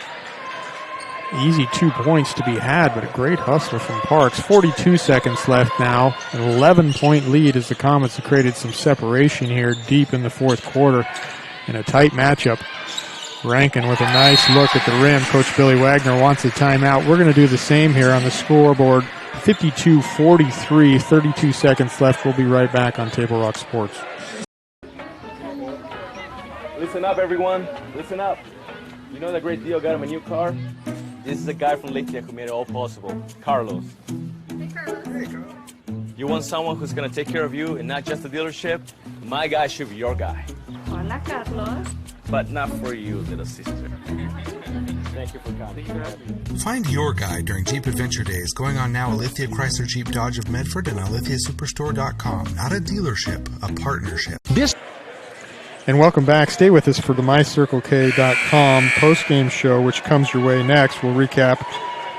Easy 2 points to be had, but a great hustle from Parks. 42 seconds left now. An 11-point lead as the Comets have created some separation here deep in the 4th quarter in a tight matchup. Rankin with a nice look at the rim. Coach Billy Wagner wants a timeout. We're going to do the same here on the scoreboard. 52-43, 32 seconds left. We'll be right back on Table Rock Sports. Listen up, everyone. Listen up. You know that great deal got him a new car? This is a guy from Lithia who made it all possible. Carlos. Hey, Carlos. Hey, Carlos. You want someone who's going to take care of you and not just the dealership? My guy should be your guy. Hola, Carlos. But not for you, little sister. Thank you for coming. Find your guy during Jeep Adventure Days going on now at Lithia Chrysler Jeep Dodge of Medford and on lithiasuperstore.com. Not a dealership, a partnership. And welcome back. Stay with us for the MyCircleK.com post-game show, which comes your way next. We'll recap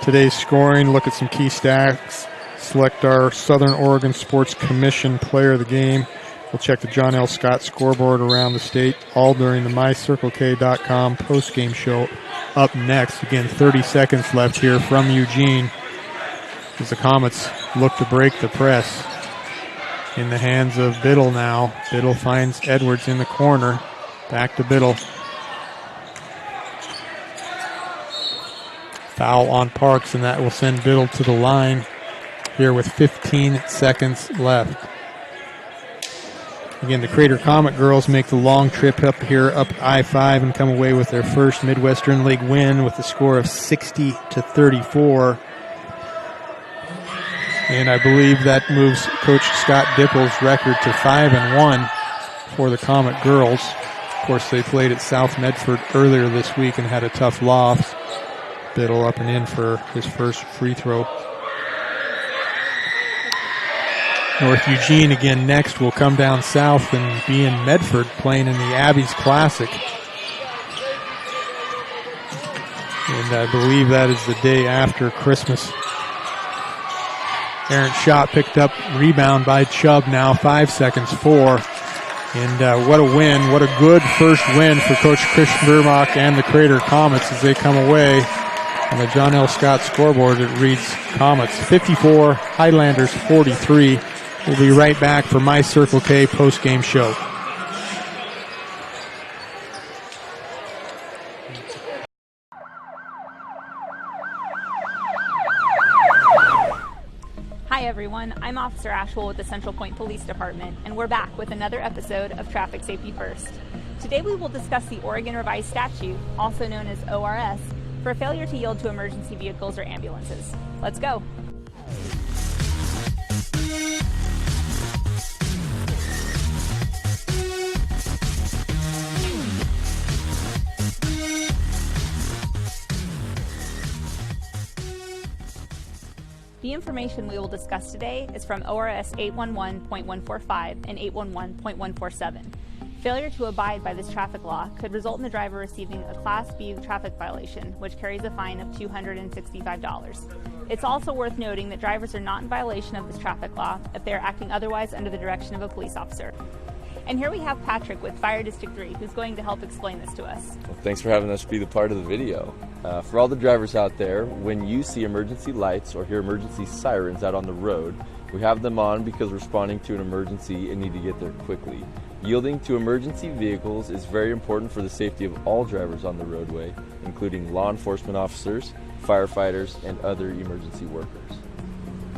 today's scoring, look at some key stats, select our Southern Oregon Sports Commission player of the game. We'll check the John L. Scott scoreboard around the state, all during the MyCircleK.com post-game show up next. Again, 30 seconds left here from Eugene as the Comets look to break the press. In the hands of Biddle now. Biddle finds Edwards in the corner. Back to Biddle. Foul on Parks, and that will send Biddle to the line here with 15 seconds left. Again, the Crater Comet girls make the long trip up here, up I-5, and come away with their first Midwestern League win with a score of 60-34. And I believe that moves Coach Scott Dipple's record to 5-1 for the Comet girls. Of course, they played at South Medford earlier this week and had a tough loss. Biddle up and in for his first free throw. North Eugene again next will come down south and be in Medford playing in the Abbeys Classic. And I believe that is the day after Christmas. Errant shot picked up, rebound by Chubb now, 5 seconds, 4. And what a win, what a good first win for Coach Chris Burmach and the Crater Comets as they come away. On the John L. Scott scoreboard, it reads Comets 54, Highlanders 43. We'll be right back for My Circle K post-game show. Hi everyone, I'm Officer Ashwell with the Central Point Police Department, and we're back with another episode of Traffic Safety First. Today we will discuss the Oregon Revised Statute, also known as ORS for failure to yield to emergency vehicles or ambulances. Let's go. The information we will discuss today is from ORS 811.145 and 811.147. Failure to abide by this traffic law could result in the driver receiving a Class B traffic violation, which carries a fine of $265. It's also worth noting that drivers are not in violation of this traffic law if they are acting otherwise under the direction of a police officer. And here we have Patrick with Fire District 3, who's going to help explain this to us. Well, thanks for having us be the part of the video. For all the drivers out there, when you see emergency lights or hear emergency sirens out on the road, we have them on because we're responding to an emergency and need to get there quickly. Yielding to emergency vehicles is very important for the safety of all drivers on the roadway, including law enforcement officers, firefighters, and other emergency workers.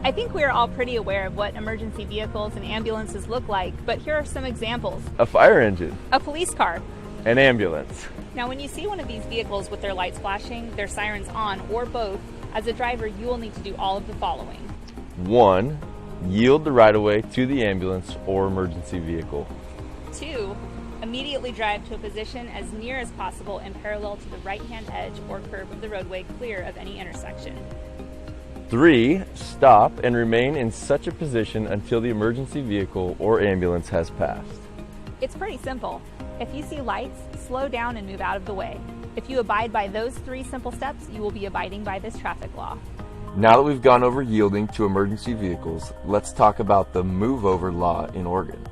I think we are all pretty aware of what emergency vehicles and ambulances look like, but here are some examples. A fire engine. A police car. An ambulance. Now, when you see one of these vehicles with their lights flashing, their sirens on, or both, as a driver, you will need to do all of the following. 1. Yield the right-of-way to the ambulance or emergency vehicle. 2. Immediately drive to a position as near as possible and parallel to the right-hand edge or curb of the roadway, clear of any intersection. 3. Stop and remain in such a position until the emergency vehicle or ambulance has passed. It's pretty simple. If you see lights, slow down and move out of the way. If you abide by those 3 simple steps, you will be abiding by this traffic law. Now that we've gone over yielding to emergency vehicles, let's talk about the move over law in Oregon.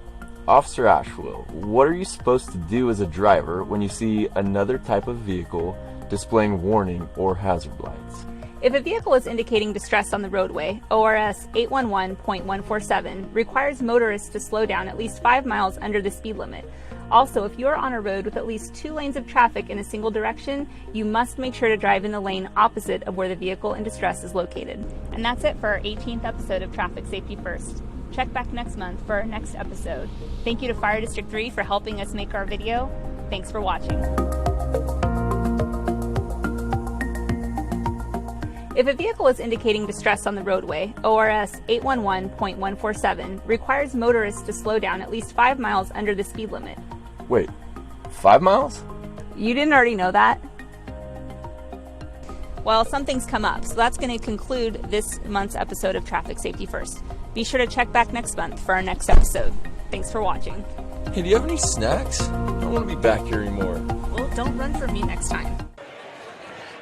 Officer Ashwell, what are you supposed to do as a driver when you see another type of vehicle displaying warning or hazard lights? If a vehicle is indicating distress on the roadway, ORS 811.147 requires motorists to slow down at least 5 miles under the speed limit. Also, if you are on a road with at least 2 lanes of traffic in a single direction, you must make sure to drive in the lane opposite of where the vehicle in distress is located. And that's it for our 18th episode of Traffic Safety First. Check back next month for our next episode. Thank you to Fire District 3 for helping us make our video. Thanks for watching. If a vehicle is indicating distress on the roadway, ORS 811.147 requires motorists to slow down at least 5 miles under the speed limit. Wait, 5 miles? You didn't already know that? Well, something's come up, so that's going to conclude this month's episode of Traffic Safety First. Be sure to check back next month for our next episode. Thanks for watching. Hey, do you have any snacks? I don't want to be back here anymore. Well, don't run from me next time.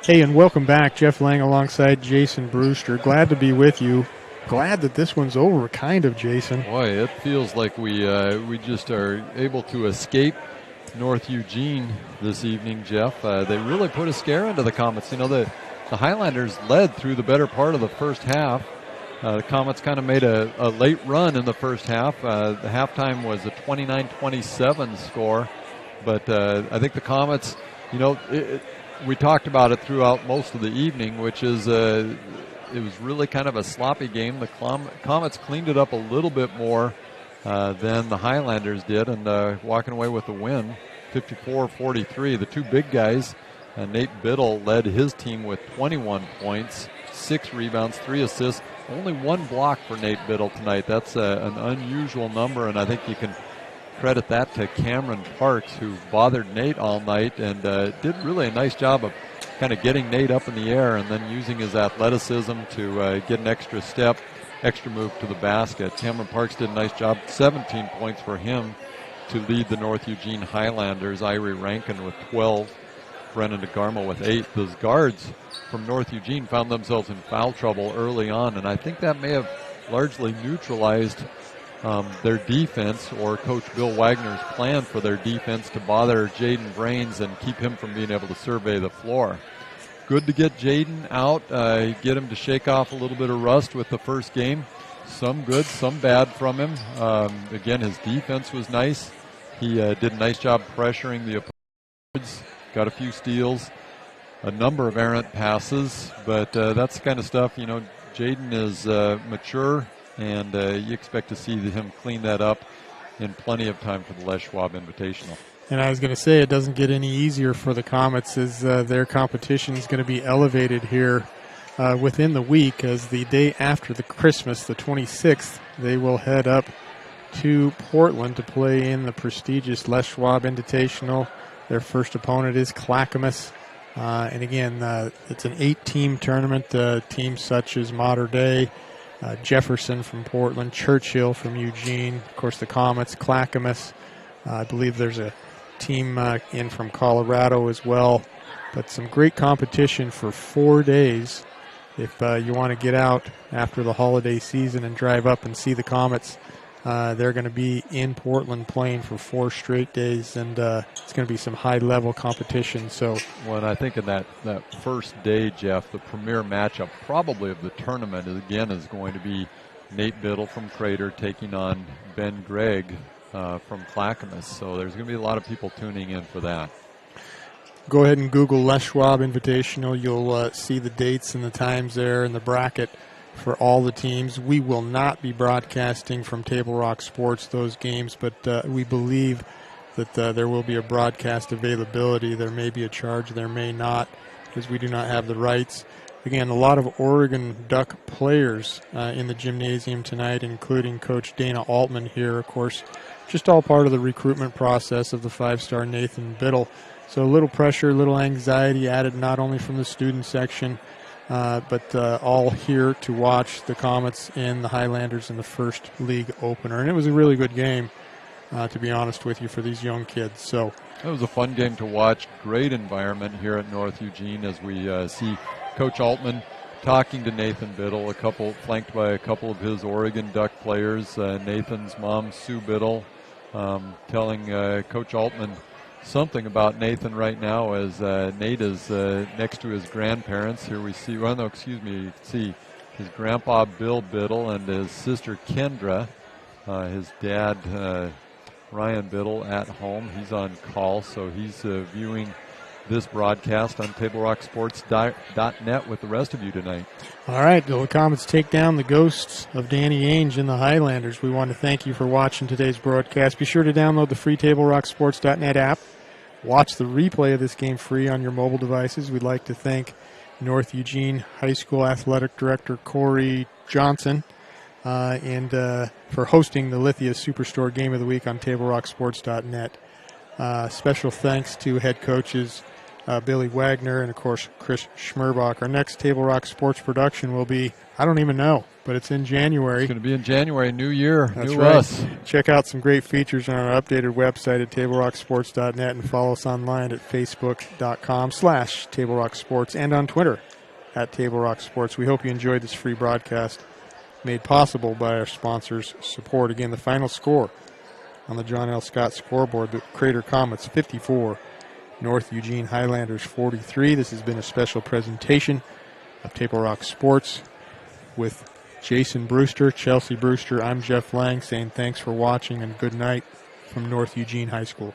Hey, and welcome back. Jeff Lang alongside Jason Brewster. Glad to be with you. Glad that this one's over, kind of, Jason. Boy, it feels like we just are able to escape North Eugene this evening, Jeff. They really put a scare into the Comets. You know, the Highlanders led through the better part of the first half. The Comets kind of made a late run in the first half. The halftime was a 29-27 score. But I think the Comets, you know, we talked about it throughout most of the evening, which is it was really kind of a sloppy game. The Comets cleaned it up a little bit more than the Highlanders did, and walking away with the win, 54-43. The two big guys, Nate Biddle led his team with 21 points, 6 rebounds, 3 assists, only 1 block for Nate Biddle tonight. That's an unusual number, and I think you can credit that to Cameron Parks, who bothered Nate all night and did really a nice job of kind of getting Nate up in the air and then using his athleticism to get an extra step, extra move to the basket. Cameron Parks did a nice job, 17 points for him to lead the North Eugene Highlanders. Irie Rankin with 12, Brennan DeGarmo with 8. Those guards from North Eugene found themselves in foul trouble early on, and I think that may have largely neutralized their defense, or Coach Bill Wagner's plan for their defense to bother Jaden Brains and keep him from being able to survey the floor. Good to get Jaden out, get him to shake off a little bit of rust with the first game. Some good, some bad from him. Again, his defense was nice. He did a nice job pressuring the opponents, got a few steals, a number of errant passes, but that's the kind of stuff, you know, Jaden is mature, and you expect to see him clean that up in plenty of time for the Les Schwab Invitational. And I was going to say it doesn't get any easier for the Comets as their competition is going to be elevated here within the week, as the day after the Christmas, the 26th, they will head up to Portland to play in the prestigious Les Schwab Invitational. Their first opponent is Clackamas. And again, it's an 8-team tournament. Teams such as Mater Dei, Jefferson from Portland, Churchill from Eugene, of course the Comets, Clackamas. I believe there's a team in from Colorado as well. But some great competition for 4 days. If you want to get out after the holiday season and drive up and see the Comets, they're going to be in Portland playing for 4 straight days, and it's going to be some high-level competition. So, well, and I think in that first day, Jeff, the premier matchup probably of the tournament is going to be Nate Biddle from Crater taking on Ben Gregg from Clackamas. So there's going to be a lot of people tuning in for that. Go ahead and Google Les Schwab Invitational. You'll see the dates and the times there and the bracket for all the teams. We will not be broadcasting from Table Rock Sports those games, but we believe that there will be a broadcast availability. There may be a charge, there may not, because we do not have the rights. Again, a lot of Oregon Duck players in the gymnasium tonight, including Coach Dana Altman here, of course, just all part of the recruitment process of the 5-star Nathan Biddle. So a little pressure, a little anxiety added not only from the student section, but all here to watch the Comets and the Highlanders in the first league opener. And it was a really good game, to be honest with you, for these young kids. So it was a fun game to watch. Great environment here at North Eugene as we see Coach Altman talking to Nathan Biddle, flanked by a couple of his Oregon Duck players. Nathan's mom, Sue Biddle, telling Coach Altman something about Nathan right now as Nate is next to his grandparents. Here we see, see his grandpa Bill Biddle and his sister Kendra, his dad Ryan Biddle at home. He's on call, so he's viewing this broadcast on TableRockSports.net with the rest of you tonight. All right, the Comets take down the ghosts of Danny Ainge and the Highlanders. We want to thank you for watching today's broadcast. Be sure to download the free TableRockSports.net app. Watch the replay of this game free on your mobile devices. We'd like to thank North Eugene High School Athletic Director Corey Johnson and for hosting the Lithia Superstore Game of the Week on TableRockSports.net. Special thanks to head coaches Billy Wagner and, of course, Chris Schmerbach. Our next Table Rock Sports production will be, I don't even know, but it's in January. It's going to be in January, new year, That's new right. us. Check out some great features on our updated website at TableRockSports.net and follow us online at Facebook.com/TableRockSports and on Twitter at TableRockSports. We hope you enjoyed this free broadcast made possible by our sponsors' support. Again, the final score on the John L. Scott scoreboard, the Crater Comets 54, North Eugene Highlanders 43. This has been a special presentation of Table Rock Sports with Jason Brewster, Chelsea Brewster. I'm Jeff Lang saying thanks for watching and good night from North Eugene High School.